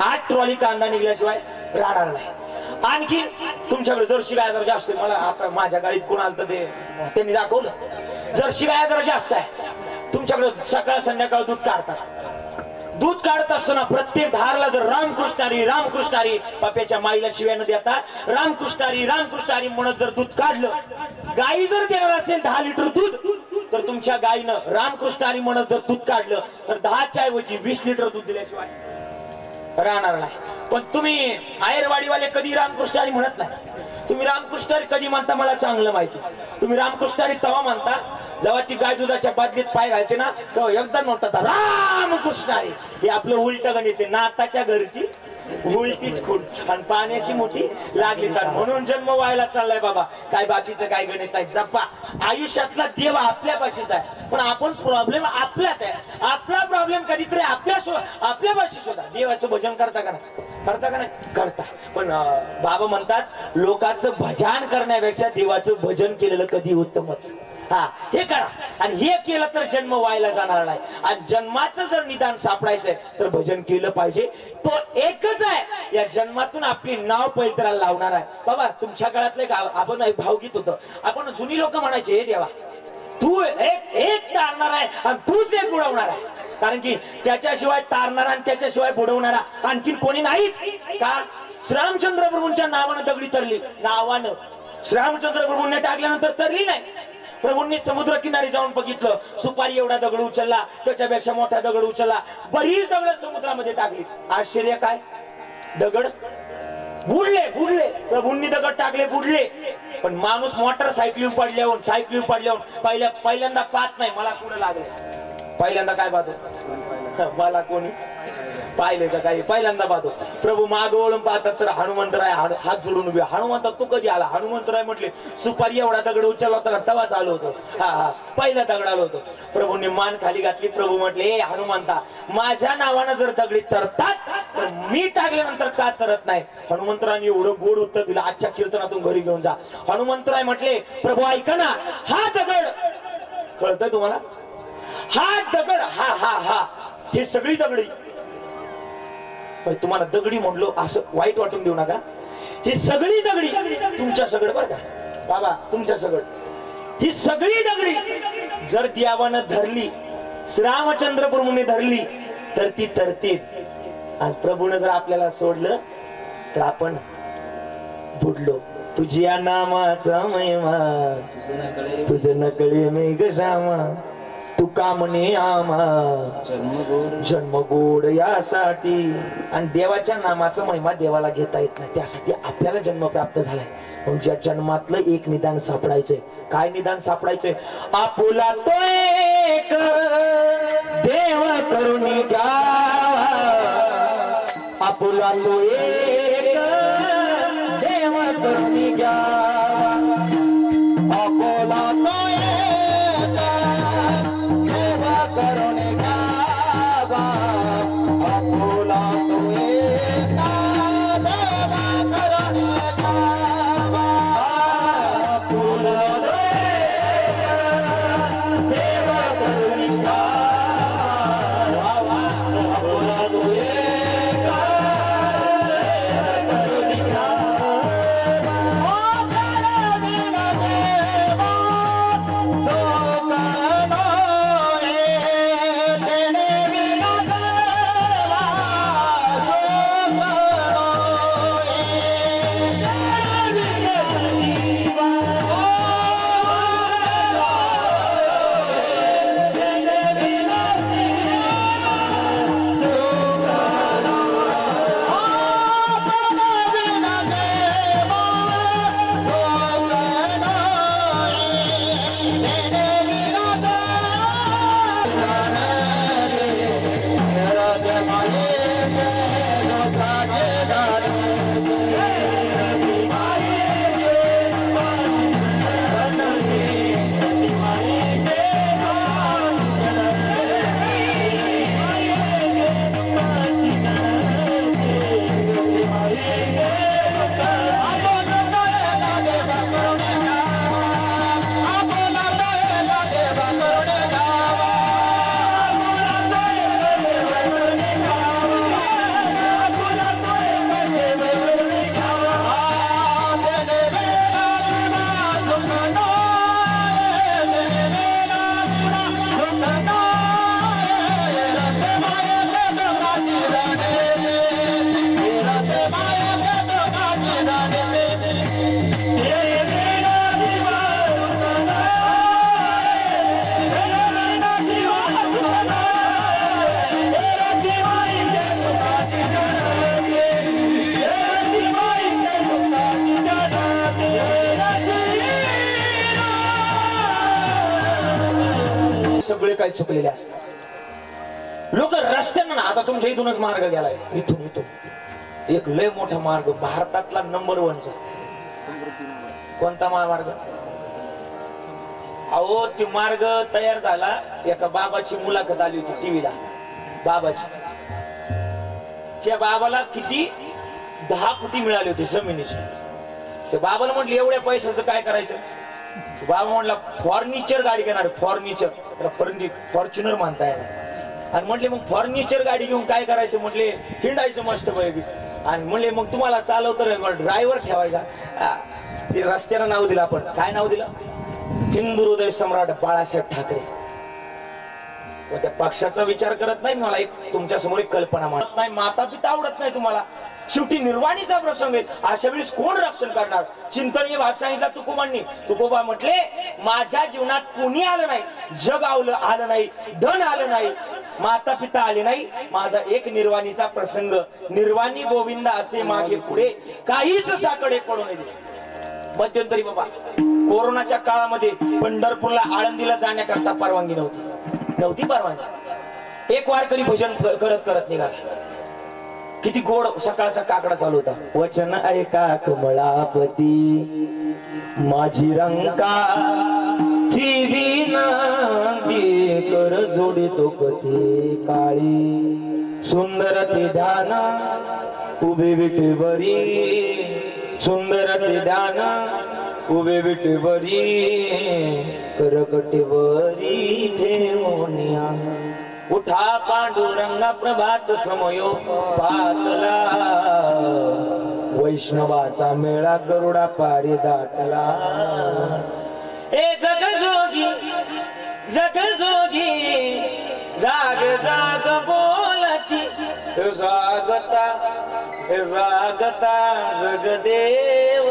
8 ट्रॉली कांदा निघल्याशिवाय राहणार नाही. आणखी तुमच्याकडे जर्सी गाय जर जास्त, मला आता माझ्या गाडीत कोण आलं ते त्यांनी दाखवलं, जर्सी गाय जर जास्त आहे तुमच्याकडे, सकाळ संध्याकाळ दूध काढतात. दूध काढत असताना प्रत्येक धारला जर रामकृष्णारी रामकृष्णारी, पाप्याच्या माईला शिव्या न देता रामकृष्णारी रामकृष्णारी म्हणत जर दूध काढलं, गाई जर देणार असेल 10 लिटर दूध, तर तुमच्या गाईनं रामकृष्णारी म्हणत जर दूध काढलं तर 10च्या ऐवजी 20 लिटर दूध दिल्याशिवाय राहणार नाही. पण तुम्ही आयरवाडीवाले कधी रामकृष्णारी म्हणत नाही. तुम्ही रामकृष्णारी कधी म्हणता मला चांगलं माहिती. तुम्ही रामकृष्णारी तेव्हा म्हणता जेव्हा ती गाय दुधाच्या बादलीत पाय घालते ना, तेव्हा एकदा म्हणतात रामकृष्णारी. हे आपलं उलट गणित आहे, नाताच्या घरची उलटीच खूट आणि पाण्याची मोठी लागली तर, म्हणून जन्म व्हायला चाललाय बाबा. काय बाकीचं काय गणित आहे जप्पा. आयुष्यातला देव आपल्यापाशीच आहे, पण आपण प्रॉब्लेम आपल्यात आहे. आपला प्रॉब्लेम कधीतरी आपल्यापाशी शोधा. देवाचं भजन करता का नाही? करता का नाही? करता. पण बाबा म्हणतात लोकांचं भजन करण्यापेक्षा देवाचं भजन केलेलं कधी उत्तमच. हा, हे करा, आणि हे केलं तर जन्म व्हायला जाणार नाही. आणि जन्माचं जर निदान सापडायचंय तर भजन केलं पाहिजे. तो एकच आहे, या जन्मातून आपली नाव पैत्राला लावणार आहे. बाबा तुमच्या काळातले आपण भावगीत होतं, आपण जुनी लोक म्हणायचे, हे देवा तू एक तारणार आहे आणि तूच एक बुडवणार आहे. कारण की त्याच्याशिवाय तारणारा आणि त्याच्याशिवाय बुडवणारा आणखीन कोणी नाहीच. का? श्रीरामचंद्र प्रभूंच्या नावानं दगडी तरली, नावानं श्रीरामचंद्र प्रभूंनी टाकल्यानंतर तरली नाही. प्रभूंनी समुद्र किनारी जाऊन बघितलं, सुपारी एवढा दगड उचलला, त्याच्यापेक्षा मोठा दगड उचलला, बरीच दगड समुद्रामध्ये टाकली. आश्चर्य काय? दगड बुडले. प्रभूंनी दगड टाकले, बुडले. पण माणूस मोटरसायकलीवर पडल्यावर पहिल्यांदा पाहत नाही मला कुठं लागले. पहिल्यांदा काय पाहतो? मला कोणी पाहिले का काही? पहिल्यांदा पाहतो. प्रभू माग वळून पाहतात तर हनुमंतराय हात जोडून उभे. हनुमंतात तू कधी आला? हनुमंतराय म्हटले सुपारी एवढा दगड उचलला होता तेव्हाच आलो होतो. हा, पहिला दगड आलो होतो. प्रभूंनी मान खाली घातली. प्रभू म्हटले, ए हनुमंता, माझ्या नावानं जर दगडी तरतात तर मी टाकल्यानंतर का तरत नाही? हनुमंतरायने एवढं गोड उत्तर दिलं, आजच्या कीर्तनातून घरी घेऊन जा. हनुमंतराय म्हटले, प्रभू ऐका ना, हा दगड कळतंय तुम्हाला? हा दगड, हा हे सगळी दगडी, तुम्हाला दगडी म्हणलो असं वाईट वाटून देऊ नका. ही सगळी दगडी तुमच्या सगळ बरं का बाबा, तुमच्या सगळ ही सगळी दगडी जर देवानं धरली, श्रीरामचंद्र प्रभूने धरली तर ती तरतील. आणि प्रभूने जर आपल्याला सोडलं तर आपण बुडलो. तुझ्या नामाचा महिमा तुझं नकळे मे गजामा, तू कामने आमा जन्म गोड यासाठी. आणि देवाच्या नामाचा महिमा देवाला घेता येत नाही, त्यासाठी आपल्याला जन्म प्राप्त झालाय. म्हणजे या जन्मातलं एक निदान सापडायचंय. काय निदान सापडायचंय? आपुला तो एक देव करुणी द्यावा, आपुला तो एक देव करुणी द्यावा, आपुला तो करुणे गावा, आपुला तो एका देवा करुणे गावा, आपुला तो एका देवा करुणे गावा, आपुला तो एका देवा करुणे गावा, काही चुकलेले असतात. लोक रस्त्यानं, आता तुमच्या इथूनच मार्ग गेलाय, इथून एक लय मोठा मार्ग, भारतातला नंबर 1चा. कोणता महामार्ग? अहो ती मार्ग तयार झाला, एका बाबाची मुलाखत आली होती टीव्हीला, बाबाची. त्या बाबाला किती 10 कोटी मिळाले होते जमिनीचे. ते बाबाला म्हटलं एवढ्या पैशाचं काय करायचं? बाबा म्हटला फर्निचर गाडी घेणार, फॉर्च्युनर म्हणता येणार. आणि म्हटले मग फर्निचर गाडी घेऊन काय करायचं? म्हटले हिंडायचं मस्त पैकी. आणि म्हणले मग तुम्हाला चालवतं ड्रायव्हर ठेवायचा. ते रस्त्याला नाव दिलं आपण, काय नाव दिलं? हिंदू हृदय सम्राट बाळासाहेब ठाकरे. त्या पक्षाचा विचार करत नाही. मला एक तुमच्या समोर एक कल्पना मांडत नाही, माता पिता आवडत नाही तुम्हाला, शेवटी निर्वाणीचा प्रसंग आहे. अशा वेळेस कोण रक्षण करणार? चिंतनीय भाग सांगितला तुकोबांनी. तुकोबा म्हटले माझ्या जीवनात कोणी आलं नाही, जग आलं नाही, धन आलं नाही, माता पिता आले नाही, माझा एक निर्वाणीचा प्रसंग. निर्वाणी गोविंदा असे मागे पुढे काहीच साकडे पडू नये. मध्यंतरी बाबा कोरोनाच्या काळामध्ये पंढरपूरला आळंदीला जाण्याकरता परवानगी नव्हती परवानगी. एक वारकरी भजन करत करत निघाला. किती गोड सकाळचा काकडा चालू होता. वचन ऐका कमळापती माझी रंका ची विनंती कर जोडी तो कथे काळी सुंदर ते ध्यान उभे विटेवरी सुंदर ते ध्यान उभे विटेवरी करकटेवरी ठेवोनिया उठा पांडुरंगा प्रभात समयो पातला वैष्णवाचा मेळा गरुडा पारी दाटला. ए जग जोगी जाग जाग बोलती जागता जगदेव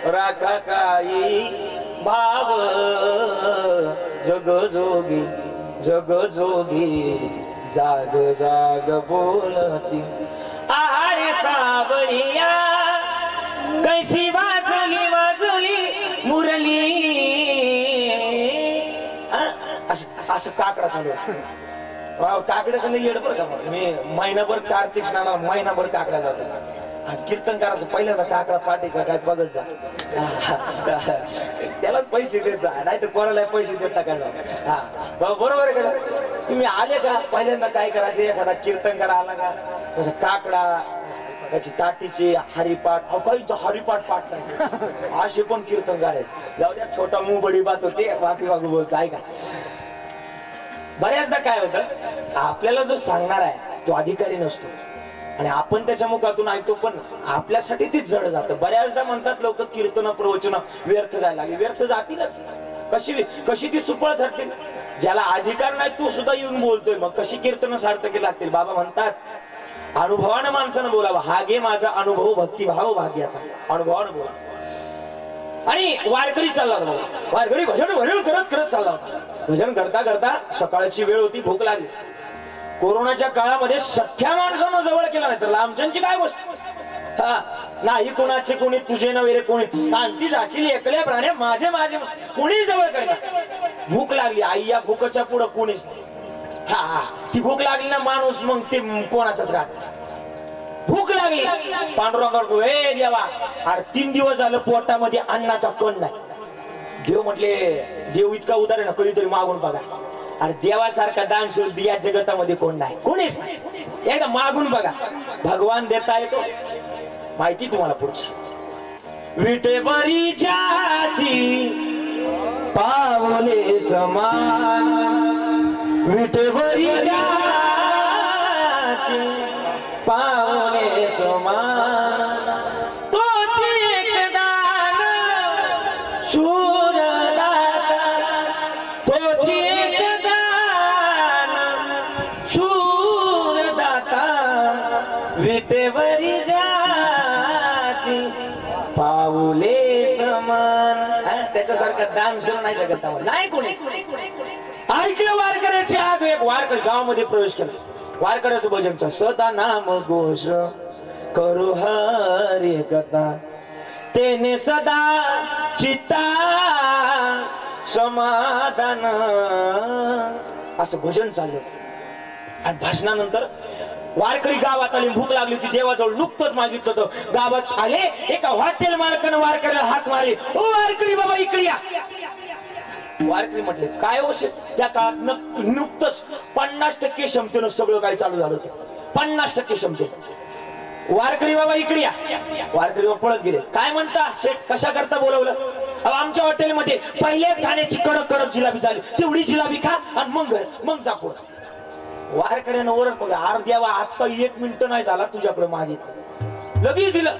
राखा काही भाव जग जोगी जाग जाग बोलती. आरे सावळिया कैसी वाजली मुरली. असं काकडा चालू काकडे संग येड बरं का. मी महिनाभर कार्तिक स्नानाला महिनाभर काकडा जातो. कीर्तनकाराचं पहिल्यांदा काकडा पाठी का काय बघत जा, त्यालाच पैसे देत जा, नाही तर कोणाला पैसे देता का जा. हा बरोबर आहे का? तुम्ही आले का पहिल्यांदा काय करायचे? एखादा कीर्तनकार आला का तसं काकडा त्याची ताटीची हरिपाठ. काही हरिपाठ पाठ नाही असे पण कीर्तनकार आहेत. जाऊ द्या, छोटा मुंह बडी बात होते, बाकी बागू बोलतो. ऐका बऱ्याचदा काय होतं, आपल्याला जो सांगणार आहे तो अधिकारी नसतो आणि आपण त्याच्या मुखातून ऐकतो, पण आपल्यासाठी तीच जड जातं. बऱ्याचदा म्हणतात लोक कीर्तन प्रवचन व्यर्थ जायला लागली. व्यर्थ जातीलच. कशी ती सुफळ ठरतील? ज्याला अधिकार नाही तो सुद्धा येऊन बोलतोय, मग कशी कीर्तन सार्थकी लागतील? बाबा म्हणतात अनुभवानं माणसानं बोलावा. हा घे माझा अनुभव भक्तिभाव भाग्याचा. अनुभवानं बोला. आणि वारकरी चालला होता. वारकरी भजन करत चालला होता. भजन करता करता सकाळची वेळ होती, भूक लागली. कोरोनाच्या काळामध्ये सख्या माणसानं जवळ केला नाही तर लांबच्यांची काय गोष्ट. हा नाही कोणाचे कोणी तुझे नव्हे कोणी आणती जाशील एकल्या प्राण्या माझे कोणी जवळ करणार. भूक लागली. आई या भूकच्या पुढं कोणीच नाही. हा ती भूक लागली ना माणूस मग ते कोणाचाच राहत. भूक लागली. पांडुरंगावर हे देवा, अरे 3 दिवस झालं पोटामध्ये अन्नाचा कण नाही. देव म्हटले देव इतका उदार आहे ना, कधीतरी मागून बघा. अरे देवासारखा दानशूर या जगतामध्ये कोण नाही, कोणीच नाही. एकदा मागून बघा, भगवान देता येतो. माहिती तुम्हाला पुढचं. विटेवरी ज्याची पावले समान विटेवरी ज्याची पावले समान तोच एक दान शूर दाता तोच एक दान शूर दाता विटेवरी ज्याची पाऊले समान. त्याच्यासारखं दान शूर नाही जगतामध्ये नाही कोणी. ऐकलं वारकऱ्याची आग. एक वारकरी गावामध्ये प्रवेश केला. वारकऱ्याचं भजनचं सदा नाम घोष करू हरी कथा तेने सदा चित्ता समाधान असं भजन चाललं. आणि भाषणानंतर वारकरी गावात आले, भूक लागली होती, देवाजवळ नुकतंच मागितलं होतं. गावात आले, एका हॉटेल मालकानं वारकऱ्याला हाक मारले, ओ वारकरी बाबा इकडे या. वारकरी म्हटले, काय हो शेठ? त्या काळात नुकतंच 50% क्षमतेनं सगळं काही चालू झालं होतं. 50% क्षमतेनं. वारकरी बाबा इकडे या. वारकरी बाबा पळत गेले. काय म्हणता शेठ, कशा करता बोलवलं? आमच्या हॉटेलमध्ये पहिल्याच खाण्याची कडक कडक जिलाबी झाली, तेवढी जिलाबी खा आणि मग जा पुढे. वारकऱ्यानं ओरड बघा, अरे देवा आता 1 मिनिट नाही झाला तुझ्याकडे मागितलं, लगेच दिलं.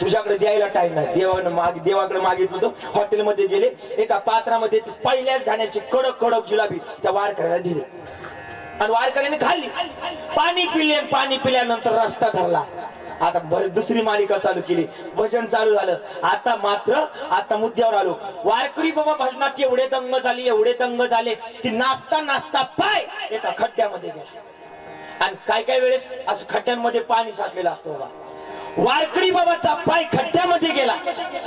तुझ्याकडे द्यायला टाइम नाही. देवाकडे मागितलं होतं. हॉटेलमध्ये गेले, एका पात्रामध्ये पहिल्याच खाण्याची कडक कडक जिलाबी त्या वारकऱ्याला दिली आणि वारकऱ्याने खाल्ली. पाणी पिल्यानंतर रस्ता धरला. आता दुसरी मालिका चालू केली, भजन चालू झालं. आता मुद्द्यावर आलो. वारकरी बाबा भजनात एवढे दंग झाले की नाचता पाय एका खड्ड्यामध्ये गेला. आणि काय वेळेस असं खड्ड्यांमध्ये पाणी साठलेलं असतं बाबा. वारकरी बाबाचा पाय खड्ड्यामध्ये गेला,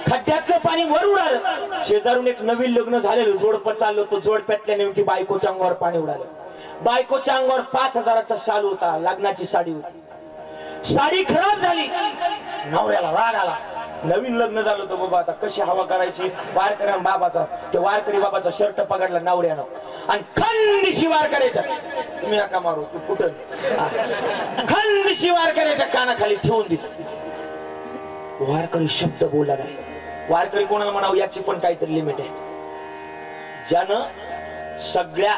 खड्ड्यातलं पाणी वर उडालं. शेजारून एक नवीन लग्न झालेलं जोडपं चाललं होतं. जोडप्यातल्या नेमकी बायकोच्या अंगावर पाणी उडालं. बायकोच्या अंगावर 5000चा शालू होता, लग्नाची साडी होती. साडी खराब झाली. नवऱ्याला राग आला. नवीन लग्न झालं होतं बाबा, आता कशी हवा करायची. वारकऱ्या बाबाचा, ते वारकरी बाबाचा शर्ट पकडला नवऱ्यानं आणि खंदिशी वारकऱ्याच्या, तुम्ही नका मारू, तू कुठं, खंदिशी वारकऱ्याच्या कानाखाली ठेवून दिली. वारकरी शब्द बोलला नाही. वारकरी कोणाला म्हणावं याची पण काहीतरी लिमिट आहे. ज्यानं सगळ्या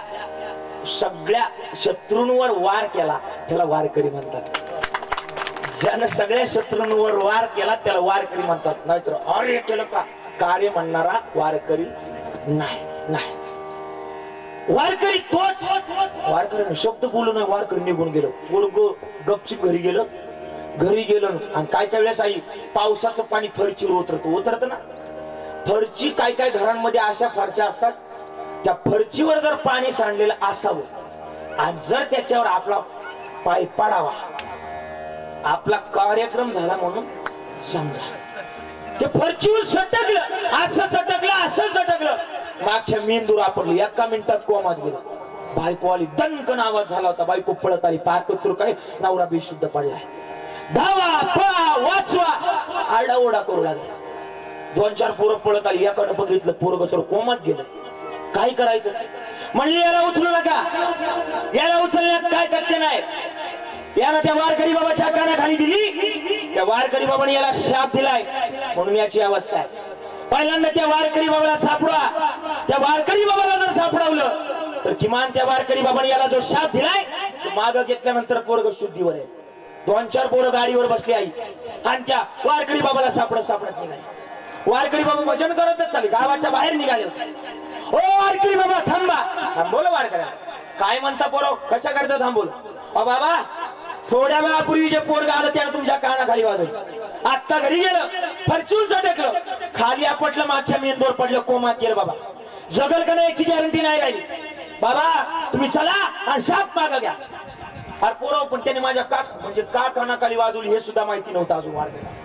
शत्रूंवर वार केला त्याला वारकरी म्हणतात. ज्यानं सगळ्या शत्रूंवर वार केला त्याला वारकरी म्हणतात. नाहीतर अरे केलं का कार्य म्हणणारा वारकरी नाही. वारकरी तोच. वारकऱ्याने शब्द बोलू नये. वारकरी निघून गेलो. गपचिप घरी गेलो आणि काय वेळेस आई पावसाचं पाणी फरचीवर उतरत ना. फरची काय घरांमध्ये अशा फरच्या असतात, त्या फरचीवर जर पाणी सांडलेलं असावं आणि जर त्याच्यावर आपला पाय पडावा, आपला कार्यक्रम झाला म्हणून समजा. ते फरचीवर असं सटकलं मागच्या मेंदूर आपरली. 1 मिनिटात कोमात गेला. बायको आली, दणकन आवाज झाला होता. बायको पळत आली. पाहतो काय नवरा बेशुद्ध पडलाय. धावा पळा वाचवा आरडाओरडा करू लागले. 2-4 पोरं पळत आली. एकानं बघितलं पोरग तर कोमात गेलं. काय करायचं म्हणली, याला उचलू नका. याला उचलण्यात काय तथ्य नाही. यानं त्या वारकरी बाबाच्या कानाखाली दिली. त्या वारकरी बाबाने याला शाप दिलाय म्हणून याची अवस्था आहे. पहिल्यांदा त्या वारकरी बाबाला सापडा. त्या वारकरी बाबाला जर सापडवलं तर किमान त्या वारकरी बाबाने याला जो शाप दिलाय तो मागं घेतल्यानंतर पोरग शुद्धीवर आहे. 2-4 पोरं गाडीवर बसली आई आणि त्या वारकरी बाबाला सापडत निघाले. वारकरी बाबा भजन करतच चालले. गावाच्या बाहेर निघाले होते. ओ वारकरी बाबा थांबवलं वारकऱ्या. काय म्हणता पोरो, कशा करता थांबवलं? बाबा थोड्या वेळापूर्वी जे पोरग आलं त्यानं तुमच्या कानाखाली वाजवलं. आता घरी गेलं, फरचून सटकलं, खाली आपटलं, मागच्या मेंदूवर पडलं, कोमात गेलं. बाबा जगल का नाही याची गॅरंटी नाही राहिली. बाबा तुम्ही चला आणि शाप मागा घ्या. अरे पोरं, पण त्याने माझ्या का कानाखाली वाजवली हे सुद्धा माहिती नव्हतं अजून वारकऱ्याला.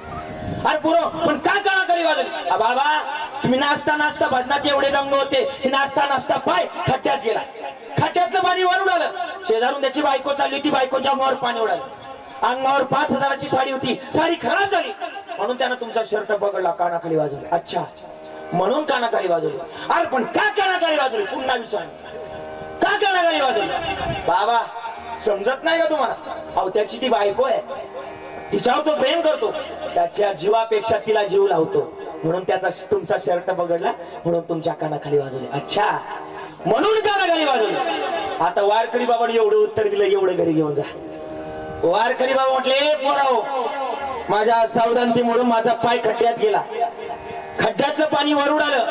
अरे पोरं, पण का कानाखाली वाजवली? बाबा तुम्ही नाचता भजनात एवढे दंग होते, नाचता पाय खड्ड्यात गेला. खड्ड्यातलं पाणी वर उडालं. शेजारून त्याची बायको चालली होती. बायकोच्या अंगावर पाणी उडालं. अंगावर 5000ची साडी होती. साडी खराब झाली म्हणून त्यानं तुमचा शर्ट पकडला, कानाखाली वाजवली. अच्छा, म्हणून कानाखाली वाजवली. अरे पण का कानाखाली वाजवली? पुन्हा विचार, का कानाखाली वाजवली? बाबा समजत नाही का तुम्हाला? अहो त्याची ती बायको आहे, तिच्यावर तो प्रेम करतो, त्याच्या जीवापेक्षा तिला जीव लावतो म्हणून त्याचा तुमचा शर्ट पकडला म्हणून तुमच्या कानाखाली वाजवली. अच्छा, म्हणून कानाखाली वाजवली. आता वारकरी बाबाने एवढं उत्तर दिलं, एवढं घरी घेऊन जा. वारकरी बाबा म्हटले, पोराओ माझ्या सावधानतेमुळे माझा पाय खड्ड्यात गेला. खड्ड्यातलं पाणी वर उडालं.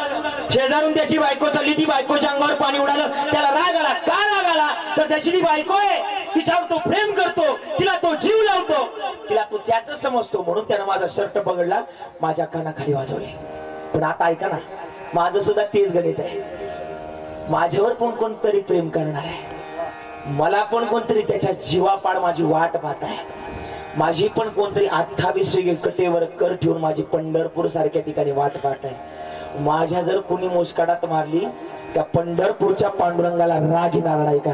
शेजारून त्याची बायको चालली, ती बायकोच्या अंगावर पाणी उडालं. त्याला राग आला. का राग आला? तर त्याची ती बायको आहे, तिच्यावर तो प्रेम करतो, तिला तो जीव लावतो, तिला तो त्याच समजतो म्हणून त्यानं माझा शर्ट पकडला, माझ्या कानाखाली वाजवले. पण आता ऐका ना, माझं सुद्धा तेच गणित आहे. माझ्यावर पण कोणतरी प्रेम करणार आहे. मला पण कोणतरी त्याच्या जीवापाड माझी वाट पाहत आहे. माझी पण कोणतरी 28 कटेवर कर ठेवून माझी पंढरपूर सारख्या ठिकाणी वाट पाहत आहे. माझ्या जर कोणी मोस्काडात मारली त्या पंढरपूरच्या पांडुरंगाला राग येणार नाही का?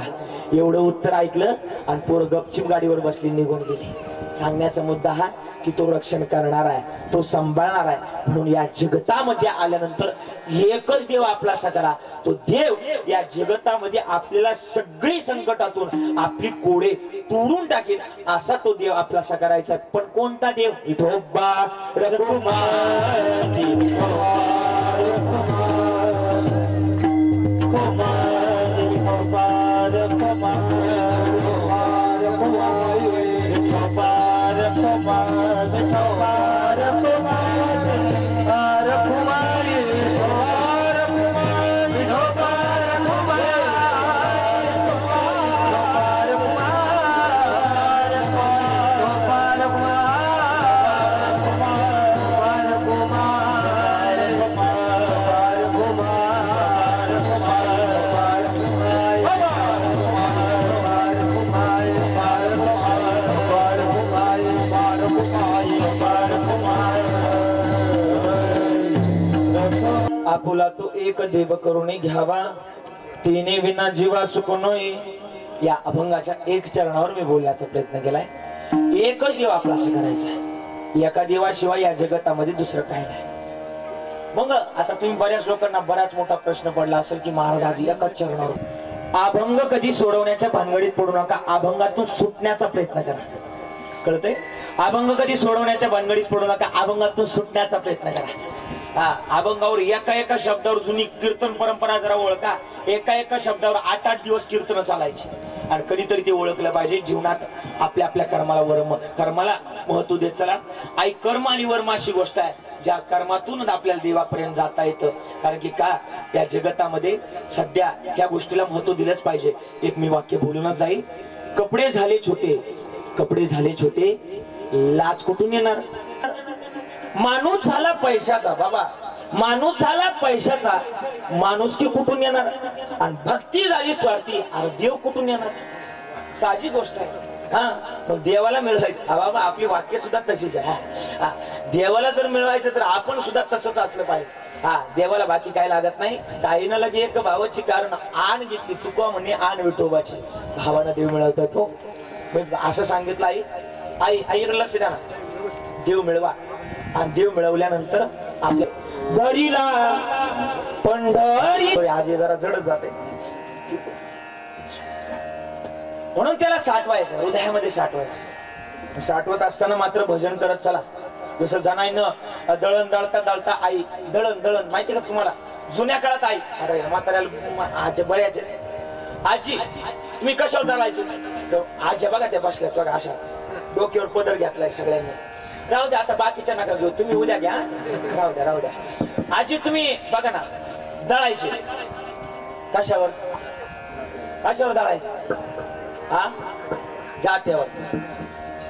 एवढं उत्तर ऐकलं आणि पोर गपचिप गाडीवर बसली निघून गेली. सांगण्याचा मुद्दा हा की तो रक्षण करणार आहे, तो सांभाळणार आहे. म्हणून या जगतामध्ये आल्यानंतर एकच देव आपला करा. तो देव या जगतामध्ये आपल्याला सगळी संकटातून आपली कोडे तोडून टाकेल असा तो देव आपला करायचा. पण कोणता देव? विठोबा रघुमाई आपुला तो एक देव करून घ्यावा, तिने विना जीवा सुख नये. या अभंगाच्या एक चरणावर मी बोलण्याचा प्रयत्न केलाय. एकच देव आपला असं करायचा आहे. एका देवाशिवाय या जगतामध्ये दुसरं काही नाही. मग आता तुम्ही बऱ्याच लोकांना बराच मोठा प्रश्न पडला असेल की महाराज आज एकाच चरणावर अभंग कधी सोडवण्याच्या भानगडीत पडू नका, अभंगातून सुटण्याचा प्रयत्न करा. कळतंय? अभंग कधी सोडवण्याच्या भानगडीत पडू नका, अभंगातून सुटण्याचा प्रयत्न करा. अभंगावर एका शब्दावर जुनी कीर्तन परंपरा जरा ओळखा. एका शब्दावर 8-8 दिवस कीर्तन चालायचे आणि कधीतरी ते ओळखलं पाहिजे. जीवनात आपल्या आपल्या कर्माला महत्व देत चला. आई कर्म आणि वर्म अशी गोष्ट आहे ज्या कर्मातून आपल्याला देवापर्यंत जाता येतं. कारण की का या जगतामध्ये सध्या ह्या गोष्टीला महत्व दिलंच पाहिजे. एक मी वाक्य बोलूनच जाईल. कपडे झाले छोटे, लाज कुठून येणार? माणूस झाला पैशाचा, बाबा माणूस झाला पैशाचा, माणुसकी कुठून येणार? आणि भक्ती झाली स्वार्थी, अरे देव कुठून येणार? साधी गोष्ट आहे. मग देवाला मिळवायचं बाबा, आपली वाक्य सुद्धा तशीच आहे. देवाला जर मिळवायचं तर आपण सुद्धा तसंच असलं पाहिजे. देवाला बाकी काय लागत नाही. ताईनं लगे एक भावाची कारण आण घेतली, तुका म्हणे आण विठोबाची, भावानं देव मिळवतो तो. असं सांगितलं आईकडे लक्ष द्या ना. देव मिळवा आणि देव मिळवल्यानंतर आपल्या दरीला पंढरी आज जरा जडच जाते म्हणून त्याला साठवायचं, हृदयामध्ये साठवायचं. साठवत असताना मात्र भजन करत चला. जसं जणांना दळण दळता आई दळण माहिती का तुम्हाला? जुन्या काळात आई अरे म्हाताऱ्याला आजी बळ्याचे आजी तुम्ही कशावर दळायचे? आजी बघा त्या बसल्यात बघा अशा डोक्यावर पदर घेतलाय सगळ्यांनी. राहू द्या आता बाकीच्या नका घेऊ, तुम्ही उद्या घ्या. राहू द्या आजी तुम्ही बघा ना दळायचे कशावर दळायचे? जात्यावर.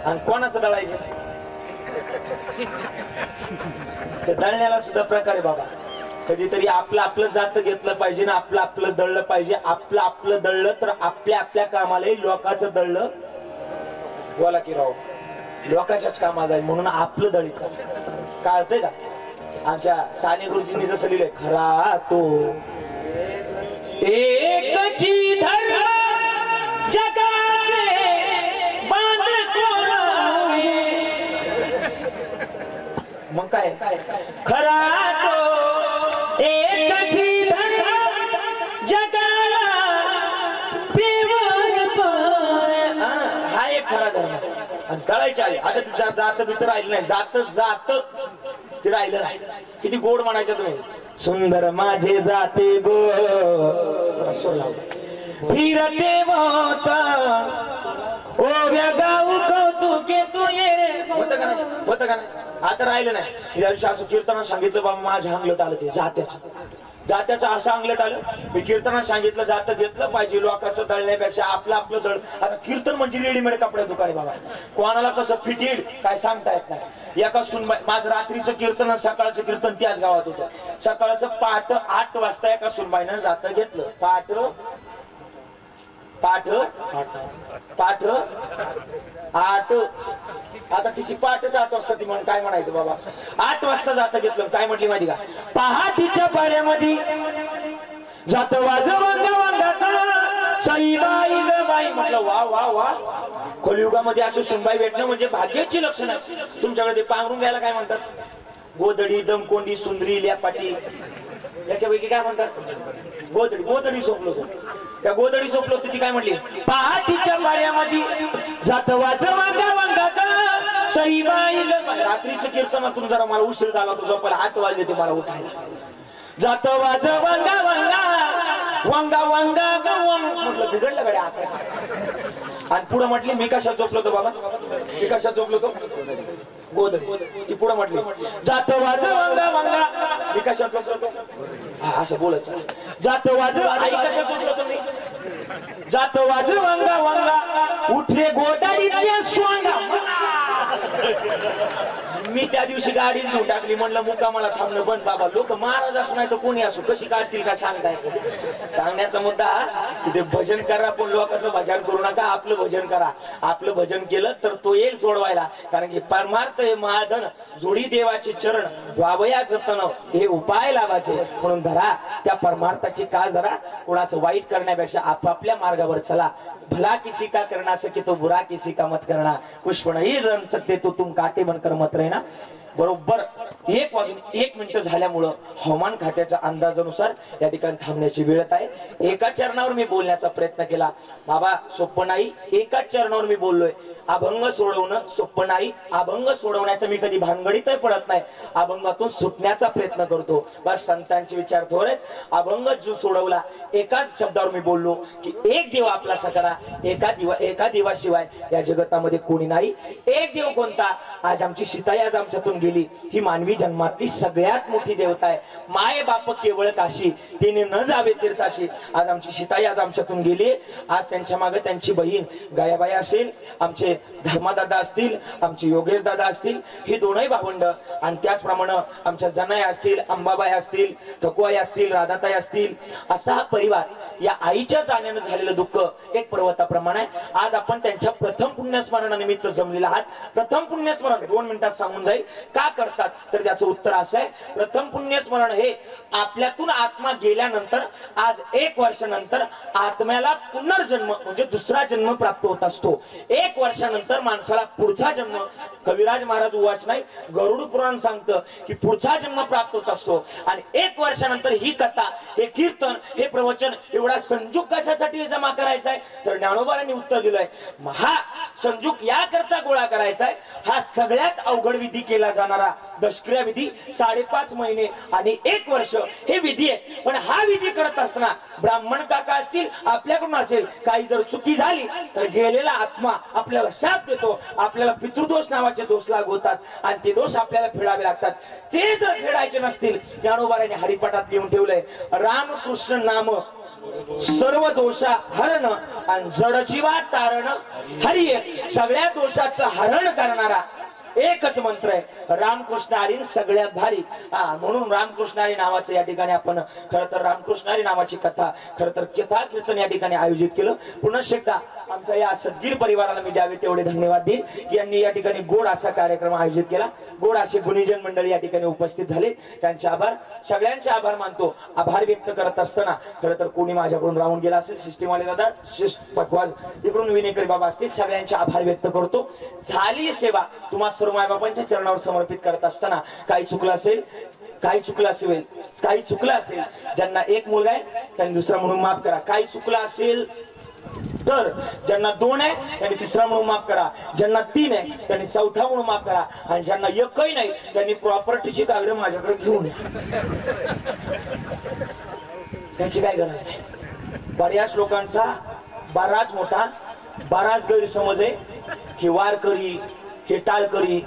आणि कोणाचं दळायचे? ते दळण्याला सुद्धा प्रकार आहे बाबा. कधीतरी आपलं जात घेतलं पाहिजे ना, आपलं दळलं पाहिजे. आपलं दळलं तर आपल्या कामाला लोकांचं दळलं बोला की राव लोकांच्याच कामाला आहे. म्हणून आपलं दळीचं कळतंय का? आमच्या साने गुरुजींनी जसं लिहिलंय, खरा तो एकची धर्म जगाचे बांध कोरावे. मग काय खरा तो एकची धर्म जगाला पिवर पावे. हा एक खरा धर्म. आणि तळायची आहे आता ती जात भीतर राहिलं नाही. जात ते राहिलं नाही. किती गोड म्हणायचं तुम्ही. सुंदर माझे जाते गो फिरते होता ओव्या गाऊ कौतुके तू ये. होतं का नाही? आता राहिलं नाही. या दिवशी असं कीर्तनात सांगितलं बाबा माझ्या अंगलट आलं, ते जात्याचं असं अंगलट आलं. मी कीर्तनात सांगितलं जातं घेतलं पाहिजे लोकांचं दळण्यापेक्षा आपलं दळ. आता कीर्तन म्हणजे रेडीमेड कपडे दुकाने बाबा. कोणाला कसं फिटेल काय सांगता येत नाही. एका सुनबाई माझं रात्रीचं कीर्तन सकाळचं कीर्तन त्याच गावात होतं. सकाळचं पहाट 8 वाजता एका सुनबाईनं जातं घेतलं. पाठ 8 आता तिची पाठच 8 वाजता. ती म्हणून काय म्हणायचं बाबा 8 वाजता जातं घेतलं. काय म्हटली माहिती का? पहाटीच्या पाड्यामध्ये जात वाज वंगा वंगा साईबाई ग बाई. म्हटलं वा वा वा, कलियुगामध्ये असं सुनबाई भेटणं म्हणजे भाग्याची लक्षण आहे. तुमच्याकडे ते पांघरून घ्यायला काय म्हणतात? गोदडी, दमकोंडी, सुंदरी, ल्यापाटी, याच्यापैकी काय म्हणतात? गोदडी. गोदडी झोपलो तो, त्या गोदडी झोपलो होती ती काय म्हटली? पहाटीच्या पाण्यामध्ये जात वाज वंगा वंगा का साईबाई ग बाई. रात्रीचं कीर्तनातून जरा मला उशीर झाला होता झोपायला, 8 वाजले ते मला उठायला. जात वाज वंगा वंगा वंगा वंगा ग वंग. म्हटलं बिघडलं गाड्या आता. आणि पुढे म्हटली मी कशात झोपलो होतो बाबा? मी कशात झोपलो होतो? गोदडी. ती पुढे म्हटली जात वाज वंगा वंगा, मी कशात झोपलो होतो? असं बोलत जात वाज. आई कशात झोपलो होतो मी? जात वाज वंगा वंगा उठरे गोदाडीतल्या स्वांगा. मी त्या दिवशी गाडीच घेऊन टाकली. म्हणलं मुक्कामाला थांबणं बंद बाबा. लोक महाराज असं नाही तर कोणी असो कशी काढतील का सांगताय? सांगण्याचा मुद्दा की ते भजन करा, पण लोकांचं भजन करू नका, आपलं भजन करा. आपलं भजन केलं तर तो येईल सोडवायला. कारण की परमार्थ हे महाधन, जोडी देवाचे चरण व्हावया जतन, हे उपाय लावायचे. म्हणून धरा त्या परमार्थाची कास धरा. कोणाचं वाईट करण्यापेक्षा आपापल्या मार्गावर चला. भला किसी का करना सके तो बुरा किसी का मत करना, पुष्प नहीं रन सकते तो तुम काटे बनकर मत रहना. बरोबर 1 वाजून 1 मिनिट झाल्यामुळं हवामान खात्याच्या अंदाजानुसार या ठिकाणी थांबण्याची वेळ आहे. एकाच चरणावर मी बोलण्याचा प्रयत्न केला बाबा, सोपं नाही. एकाच चरणावर मी बोललोय. अभंग सोडवणं सोपं नाही. अभंग सोडवण्याचं मी कधी भानगडीतही पडत नाही. अभंगातून सुटण्याचा प्रयत्न करतो. बस संतांचे विचार थोडे. अभंग जो सोडवला एकाच शब्दावर मी बोललो की एक देव आपला सकरा, एका देवाशिवाय या जगतामध्ये कोणी नाही. एक देव कोणता? आज आमची सीताई आज आमच्यातून गेली. ही मानवी जन्मातली सगळ्यात मोठी देवता आहे. माय बाप केवळ काशी, तिने न जावे तीर्थाशी. आज आमची सीताई आज आमच्यातून गेली. आज त्यांच्या मागे त्यांची बहीण गायाबाई असेल, आमचे धर्मादादा असतील, आमचे योगेश दादा असतील, ही दोनही भावंड, आणि त्याचप्रमाणे आमच्या जनाई असतील, अंबाबाई असतील, ठकुआई असतील, राधाताई असतील. असा हा परिवार. या आईच्या जाण्यानं झालेलं दुःख एक पर्वताप्रमाणे आहे. आज आपण त्यांच्या प्रथम पुण्यस्मरणानिमित्त जमलेला आहात. प्रथम पुण्यस्मरण 2 मिनिटात सांगून जाईल. का करतात तर त्याचं उत्तर असं आहे. प्रथम पुण्यस्मरण हे आपल्यातून आत्मा गेल्यानंतर आज 1 वर्षानंतर आत्म्याला पुनर्जन्म म्हणजे दुसरा जन्म प्राप्त होत असतो. 1 वर्षानंतर माणसाला पुढचा जन्म, कविराज महाराज उवाच नाही, गरुड पुराण सांगतं की पुढचा जन्म प्राप्त होत असतो. आणि 1 वर्षानंतर ही कथा, हे कीर्तन, हे प्रवचन एवढा संजूक कशासाठी जमा करायचा आहे तर ज्ञानोबांनी उत्तर दिलंय. हा संजूक याकरता गोळा करायचा आहे. हा सगळ्यात अवघड विधी केला जाणारा दशक्रिया विधी 5.5 महिने आणि 1 वर्ष हे विधी आहे. पण हा विधी करत असताना ब्राह्मण काका असतील, आपल्याकडून असेल, काही जर चुकी झाली तर गेलेला आत्मा आपल्याला शाप देतो. आपल्याला पितृदोष नावाचे दोष लागू होतात आणि ते दोष आपल्याला फेडावे लागतात. ते जर फेडायचे नसतील, ज्ञानोबांनी हरिपाठात लिहून ठेवलंय, रामकृष्ण नाम सर्व दोषा हरण आणि जडजीवा तारण हरी. सगळ्या दोषाचं हरण करणारा एकच मंत्र आहे रामकृष्ण हरी, सगळ्यात भारी. म्हणून रामकृष्ण हरी नावाचं या ठिकाणी आपण खरं तर रामकृष्ण हरी नावाची कथा, खरं तर कथा कीर्तन या ठिकाणी आयोजित केलं. पुन्हा एकदा आमच्या या सद्गीर परिवाराला मी द्यावे तेवढे धन्यवाद देईन की यांनी या ठिकाणी गोड असा कार्यक्रम आयोजित केला. गोड असे गुणीजन मंडळी या ठिकाणी उपस्थित झाले. त्यांचे आभार, सगळ्यांचे आभार मानतो. आभार व्यक्त करत असताना खरं तर कोणी माझ्याकडून राहून गेला असेल, सिस्टीमवाले दादा, पकवाज इकडून विनेकरी बाबा असतील, सगळ्यांचे आभार व्यक्त करतो. झाली सेवा तुम्हा सर्व मायबापांच्या चरणावर समर्पित करत असताना काही चुकलं असेल, काही चुकलं असेल, ज्यांना 1 मुलगा आहे त्यांनी दुसरा म्हणून माफ करा. काही चुकलं असेल तर ज्यांना 2 आहे त्यांनी तिसरा म्हणून माफ करा. ज्यांना 3 आहे त्यांनी चौथा म्हणून माफ करा. आणि ज्यांना एकही नाही त्यांनी प्रॉपर्टीची कागद माझ्याकडे घेऊन या. त्याची काय गरज आहे? बऱ्याच लोकांचा बराच गैरसमज आहे की वारकरी, हे टाळकरी,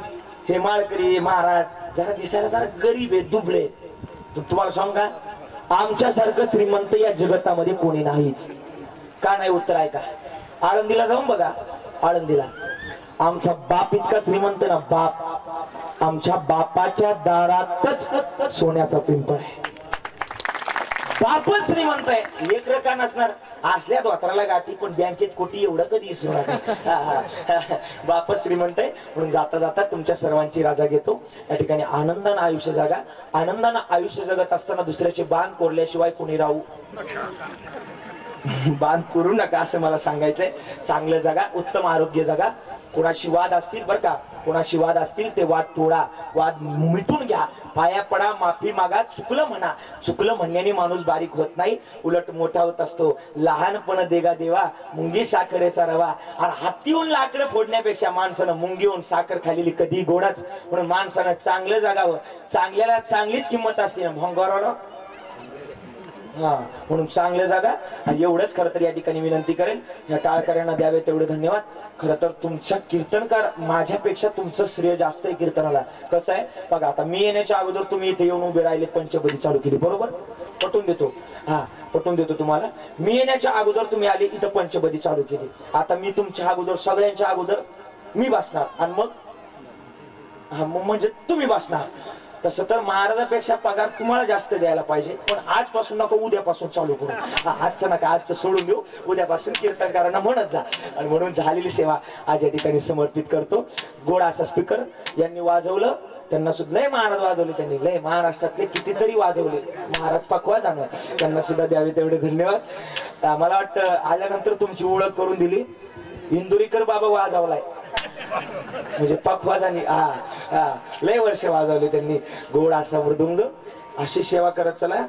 हे माळकरी महाराज जरा दिसायला जरा गरीब आहे, दुबळे. तुम्हाला सांगू का, आमच्यासारखं श्रीमंत या जगतामध्ये कोणी नाहीच. का नाही? उत्तर आहे का? आळंदीला जाऊन बघा. आळंदीला आमचा बाप इतका श्रीमंत ना, बाप, आमच्या बापाच्या दारातच सोन्याचा पिंपळ आहे. बापच श्रीमंत आहे. लेकरं का नसणार? असल्या धोत्राला गाठी पण बँकेत कोटी एवढं कधी विसरू नका. बापच श्रीमंत आहे म्हणून जाता जाता तुमच्या सर्वांची राजा घेतो. या ठिकाणी आनंदानं आयुष्य जगा. आनंदानं आयुष्य जगत असताना दुसऱ्याचे बाण कोरल्याशिवाय कोणी राहू बांध करू नका असं मला सांगायचंय. चांगलं जगा, उत्तम आरोग्य जगा. कोणाशी वाद असतील बरं का, कोणाशी वाद असतील ते वाद तोडा, वाद मिटून घ्या, पाया पडा, माफी मागा. चुकलं म्हणा. चुकलं म्हणण्याने माणूस बारीक होत नाही, उलट मोठा होत असतो. लहानपण देगा देवा मुंगी साखरेचा रवा. आणि हातीहून लाकडं फोडण्यापेक्षा माणसानं मुंगीहून साखर खाल्लेली कधी गोडाच. म्हणून माणसानं चांगलं जगावं. चांगल्याला चांगलीच किंमत असते ना भोंगाराला. हा म्हणून चांगलं जागा. आणि एवढंच खरं तर या ठिकाणी विनंती करेन, या टाळकऱ्यांना द्यावे तेवढे धन्यवाद. खरं तर तुमच्या कीर्तनकार माझ्यापेक्षा तुमचं श्रेय जास्त आहे कीर्तनाला. कसं आहे बघा, आता मी येण्याच्या अगोदर तुम्ही इथे येऊन उभे राहिले, पंचपदी चालू केली बरोबर. पटवून देतो, हा पटवून देतो तुम्हाला. मी येण्याच्या अगोदर तुम्ही आले इथं पंचपदी चालू केली. आता मी तुमच्या अगोदर सगळ्यांच्या अगोदर मी बसणार आणि मग हा म्हणजे तुम्ही बसणार. तसं तर महाराजापेक्षा पगार तुम्हाला जास्त द्यायला पाहिजे, पण आजपासून नको, उद्यापासून चालू करू. आजचं नका, आजचं सोडून देऊ, उद्यापासून कीर्तनकारांना म्हणत जा. आणि म्हणून झालेली सेवा आज या ठिकाणी समर्पित करतो. गोड असा स्पीकर यांनी वाजवलं, त्यांना सुद्धा लय महाराज वाजवले, त्यांनी लय महाराष्ट्रातले कितीतरी वाजवले. महाराज पकवा जाणार, त्यांना सुद्धा द्यावे तेवढे धन्यवाद. मला वाटतं आल्यानंतर तुमची ओळख करून दिली. इंदुरीकर बाबा वाजवलाय म्हणजे पखवाजानी लय वर्ष वाजवले त्यांनी गोड असा मृदुंग. अशी सेवा करत चला.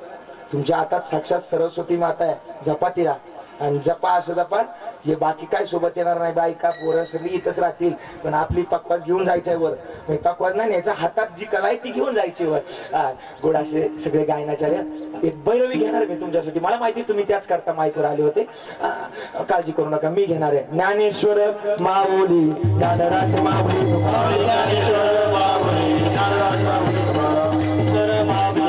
तुमच्या हातात साक्षात सरस्वती माता आहे, जपा तिला. आणि जपा असं जपा, हे बाकी काय सोबत येणार नाही, बायका पोरं सगळी इथंच राहतील, पण आपली पकवाज घेऊन जायचंय वर. पकवाज नाही न्यायचा, हातात जी कला आहे ती घेऊन जायची वर. गोड असे सगळे गायनाचार्य. एक भैरवी घेणार मी तुमच्यासाठी, मला माहिती तुम्ही त्याच करता माईकवर आले होते. काळजी करू नका, मी घेणार आहे. ज्ञानेश्वर माऊली ज्ञानराज माऊली ज्ञानेश्वर माऊली ज्ञानराज माऊली ज्ञानराज माऊली.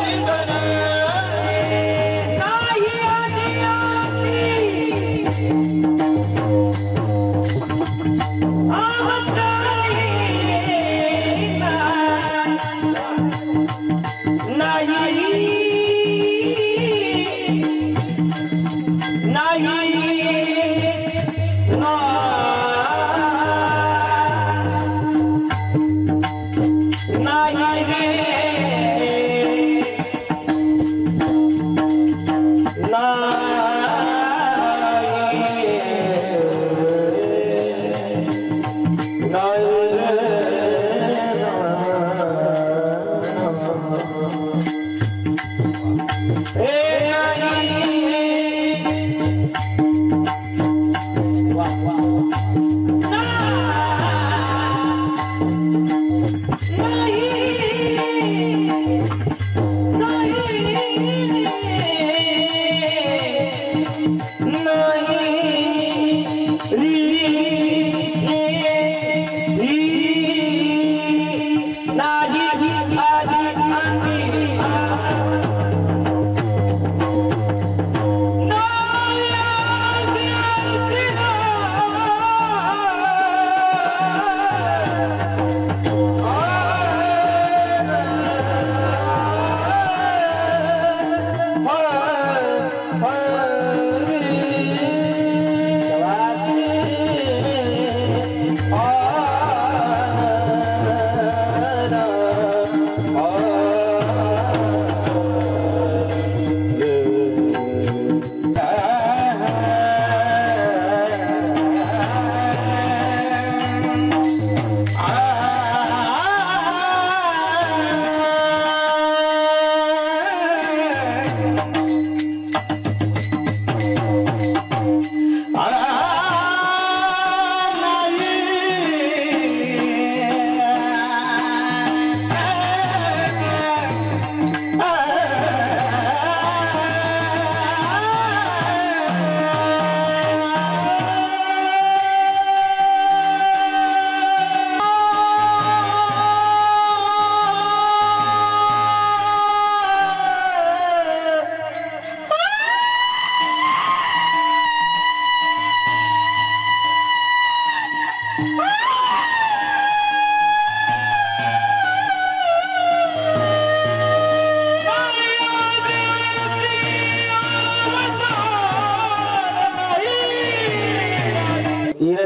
Look at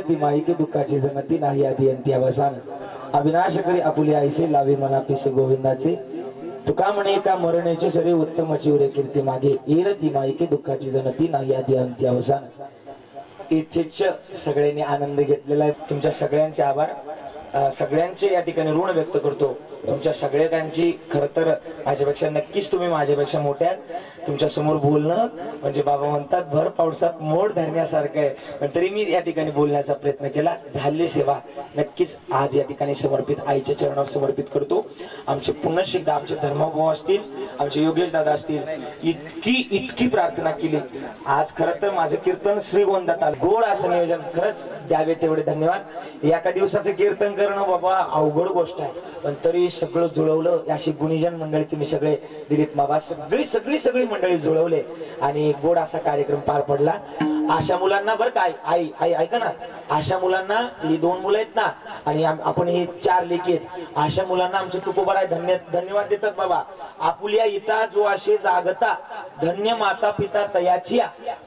ती माई की दुःखाची जमती नाही आधी अंती अवसान अविनाश करी आपुली आईसे लावे मना पिसे गोविंदाचे तुका म्हणे का मरण्याची सरी उत्तमची उरे कीर्ती मागे ईर ती माई की दुःखाची जनती नाही आधी अंती अवसान. इथेच सगळ्यांनी आनंद घेतलेला आहे. तुमच्या सगळ्यांचे आभार. सगळ्यांचे या ठिकाणी ऋण व्यक्त करतो. तुमच्या सगळ्यांची खर तर माझ्यापेक्षा नक्कीच तुम्ही माझ्यापेक्षा मोठ्या. तुमच्या समोर बोलणं म्हणजे बाबा म्हणतात भर पावसात मोड धरण्यासारखं आहे. पण तरी मी या ठिकाणी बोलण्याचा प्रयत्न केला. झाली सेवा नक्कीच आज या ठिकाणी समर्पित आईच्या चरणावर समर्पित करतो. आमचे पुनश्च एकदा आमचे धर्मभाऊ असतील, आमचे योगेश दादा असतील, इतकी प्रार्थना केली. आज खरं तर माझं कीर्तन श्रीगोंदात आलं. गोड असं नियोजन खरंच द्यावे तेवढे धन्यवाद. एका दिवसाचं कीर्तन करणं बाबा अवघड गोष्ट आहे, पण तरी सगळं जुळवलं. अशी गुणीजन मंडळी तुम्ही सगळे दिलीप बाबा सगळी मंडळी जुळवले आणि गोड असा कार्यक्रम पार पडला. अशा मुलांना बरं काय आई आई ऐका ना, अशा मुलांना ही 2 मुलं आहेत ना आणि आपण ही 4 लेकी आहेत. अशा मुलांना आमचे तुकोबराय धन्यवाद देतात बाबा. आपुल्या इता जो असे जागता धन्य माता पिता तयाची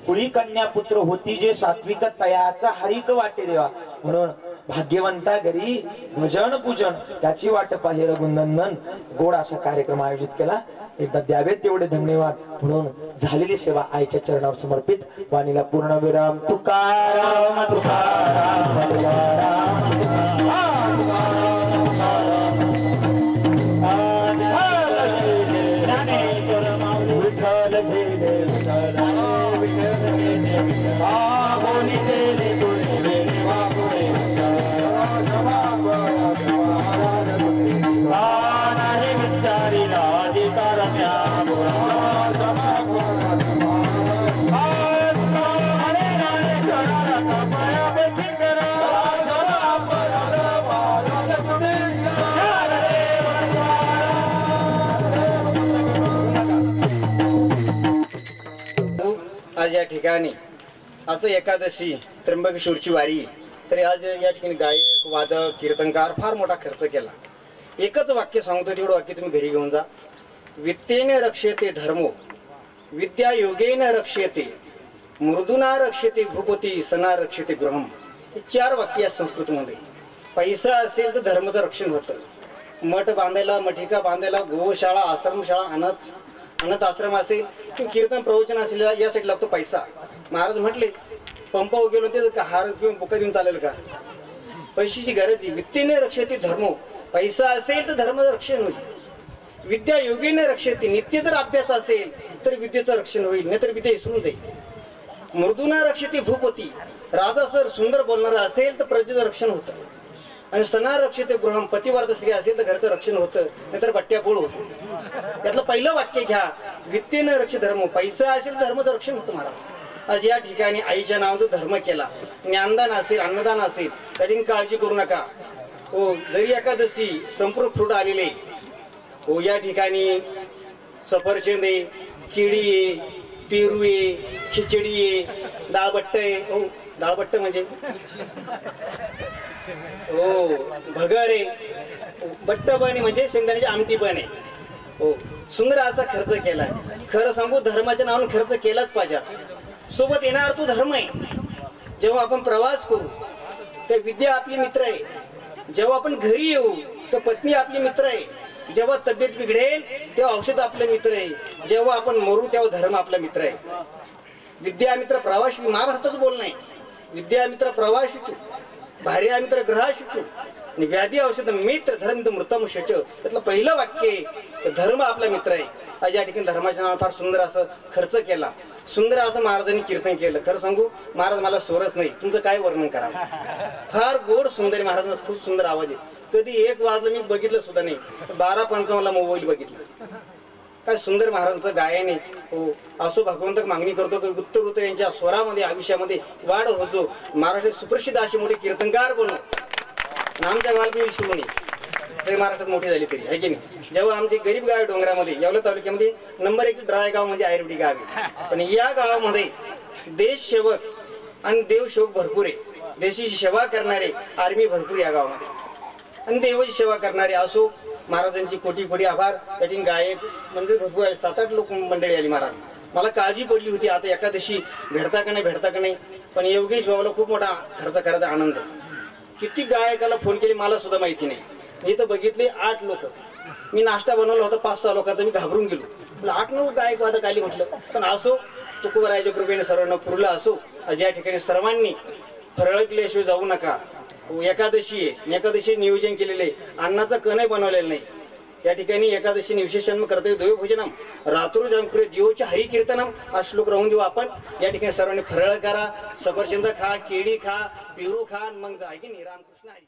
कुळी कन्या पुत्र होती जे सात्विक तयाचा हरिक वाटे देवा. म्हणून भाग्यवंता घरी भजन पूजन त्याची वाट पाहे रघुनंदन. गोड असा कार्यक्रम आयोजित केला. एकदा द्यावेत तेवढे धन्यवाद. म्हणून झालेली सेवा आईच्या चरणावर समर्पित. वाणीला पूर्ण विराम. तुकाराम तुकाराम तुकाराम आज या ठिकाणी आता एकादशी त्र्यंबकेश्वरची वारी. तरी आज या ठिकाणी गायक वादक कीर्तनकार फार मोठा खर्च केला. एकच वाक्य सांगतो, तेवढं वाक्य तुम्ही घरी घेऊन जा. विद्येने रक्षेते धर्मो विद्या योगेन रक्षेते मृदुना रक्षेते भूपती सना रक्षेते गृहम. हे 4 वाक्य या संस्कृतमध्ये. पैसा असेल तर धर्माचं रक्षण होतं. मठ बांधायला, मठिका बांधायला, गोशाळा, आश्रमशाळा, अनाथ आश्रम असेल किंवा कीर्तन प्रवचन असेल यासाठी लागतो पैसा. महाराज म्हटले पंप गेलो ते हार किंवा बुका देऊन चालेल का? पैशाची गरज आहे. विद्येने रक्षते धर्मो. पैसा असेल तर धर्माचं रक्षण होईल. विद्या योगेने रक्षते. नित्य जर अभ्यास असेल तर विद्येचं रक्षण होईल, नाहीतर विद्या विसरून जाईल. मृदुना रक्षते भूपती. राजा सर सुंदर बोलणारा असेल तर प्रजेचं रक्षण होतं. आणि सना रक्षते गृहम. पतिवर्त स्त्री असेल तर घरचं रक्षण होतं, नाहीतर बट्ट्या बोळ होतो. त्यातलं पहिलं वाक्य घ्या, विद्येने रक्षित धर्म. पैसा असेल तर धर्माचं रक्षण होतं. महाराज आज या ठिकाणी आईच्या नावाचा धर्म केला. ज्ञानदान असेल, अन्नदान असेल, त्याची काळजी करू नका. हो, जरी एकादशी संपूर्ण फ्रूट आलेले हो या ठिकाणी सफरचंद आहे, केळी आहे, पेरू आहे, खिचडी आहे, डाळबट्ट आहे. हो डाळबट्ट म्हणजे हो भगर आहे, बट्ट पण आहे म्हणजे शेंगदाण्याची आमटी पण आहे. हो सुंदर असा खर्च केलाय. खरं सांगू धर्माच्या नावाने खर्च केलाच पाहिजे. सोबत येणार तो धर्म आहे. जेव्हा आपण प्रवास करू तर विद्या आपली मित्र आहे. जेव्हा आपण घरी येऊ तर पत्नी आपली मित्र आहे. जेव्हा तब्येत बिघडेल तेव्हा औषध आपले मित्र आहे. जेव्हा आपण मरू तेव्हा धर्म आपला मित्र आहे. विद्यामित्र प्रवास महाभारताचं बोलणं आहे. विद्यामित्र प्रवास भार्या मित्र ग्रहाशुचू आणि व्याधी औषध मित्र धर्म मृतम शच. त्यातलं पहिलं वाक्य आहे धर्म आपला मित्र आहे. आज या ठिकाणी धर्माच्या नावावर फार सुंदर असं खर्च केला. सुंदर असं महाराजांनी कीर्तन केलं. खरं सांगू महाराज मला स्वरच नाही, तुमचं काय वर्णन करावं. फार गोड सुंदर महाराजांचा खूप सुंदर आवाज आहे. कधी 1 वाजलं मी बघितलं सुद्धा नाही, 12:55 मोबाईल बघितला. काय सुंदर महाराजांचं गायन आहे. हो असो भगवंत मागणी करतो की उत्तर उत्तर यांच्या स्वरामध्ये आयुष्यामध्ये वाढ होतो. महाराष्ट्रात सुप्रसिद्ध असे मोठे कीर्तनकार बनव. आमच्या गावाला मी विसरू नये तरी महाराष्ट्रात मोठी झाली तरी आहे की नाही. जेव्हा आमचे गरीब गाव डोंगरामध्ये येवला तालुक्यामध्ये नंबर 1 ड्राय गाव म्हणजे आयुर्वेदिक गाव आहे. पण या गावामध्ये देश सेवक आणि देवसेवक भरपूर आहे. देशाची सेवा करणारे आर्मी भरपूर या गावामध्ये आणि देवाची सेवा करणारे असो. महाराजांची कोटी कोटी आभार. त्यातील गायक म्हणजे भरपूर आहे. 7-8 लोक मंडळी आली. महाराज मला काळजी पडली होती आता एकादशी भेटता का नाही. पण योगेश भावाला खूप मोठा खर्च करायचा आनंद. किती गायकाला फोन केले मला सुद्धा माहिती नाही. मी तर बघितले 8 लोक. मी नाश्ता बनवला होता 5-6 लोकांचा. मी घाबरून गेलो. 8-9 गायक वादक आली म्हटलं. पण असो तुकोबरायाच्या कृपेने सर्वांना पुरला असो. आज या ठिकाणी सर्वांनी फरळ केल्याशिवाय जाऊ नका. एकादशी आहे. एकादशी नियोजन केलेले अन्नाचा कणही बनवलेला नाही. या ठिकाणी एकादशी विशेषण कर्तव्य देव भोजनम रात्रो जमकुरे देवच्या हरी कीर्तनम हा श्लोक राहून देऊ आपण. या ठिकाणी सर्वांनी फरळ करा, सफरचंद खा, केळी खा, पेरू खा, मग जा की नाही. रामकृष्ण हरी.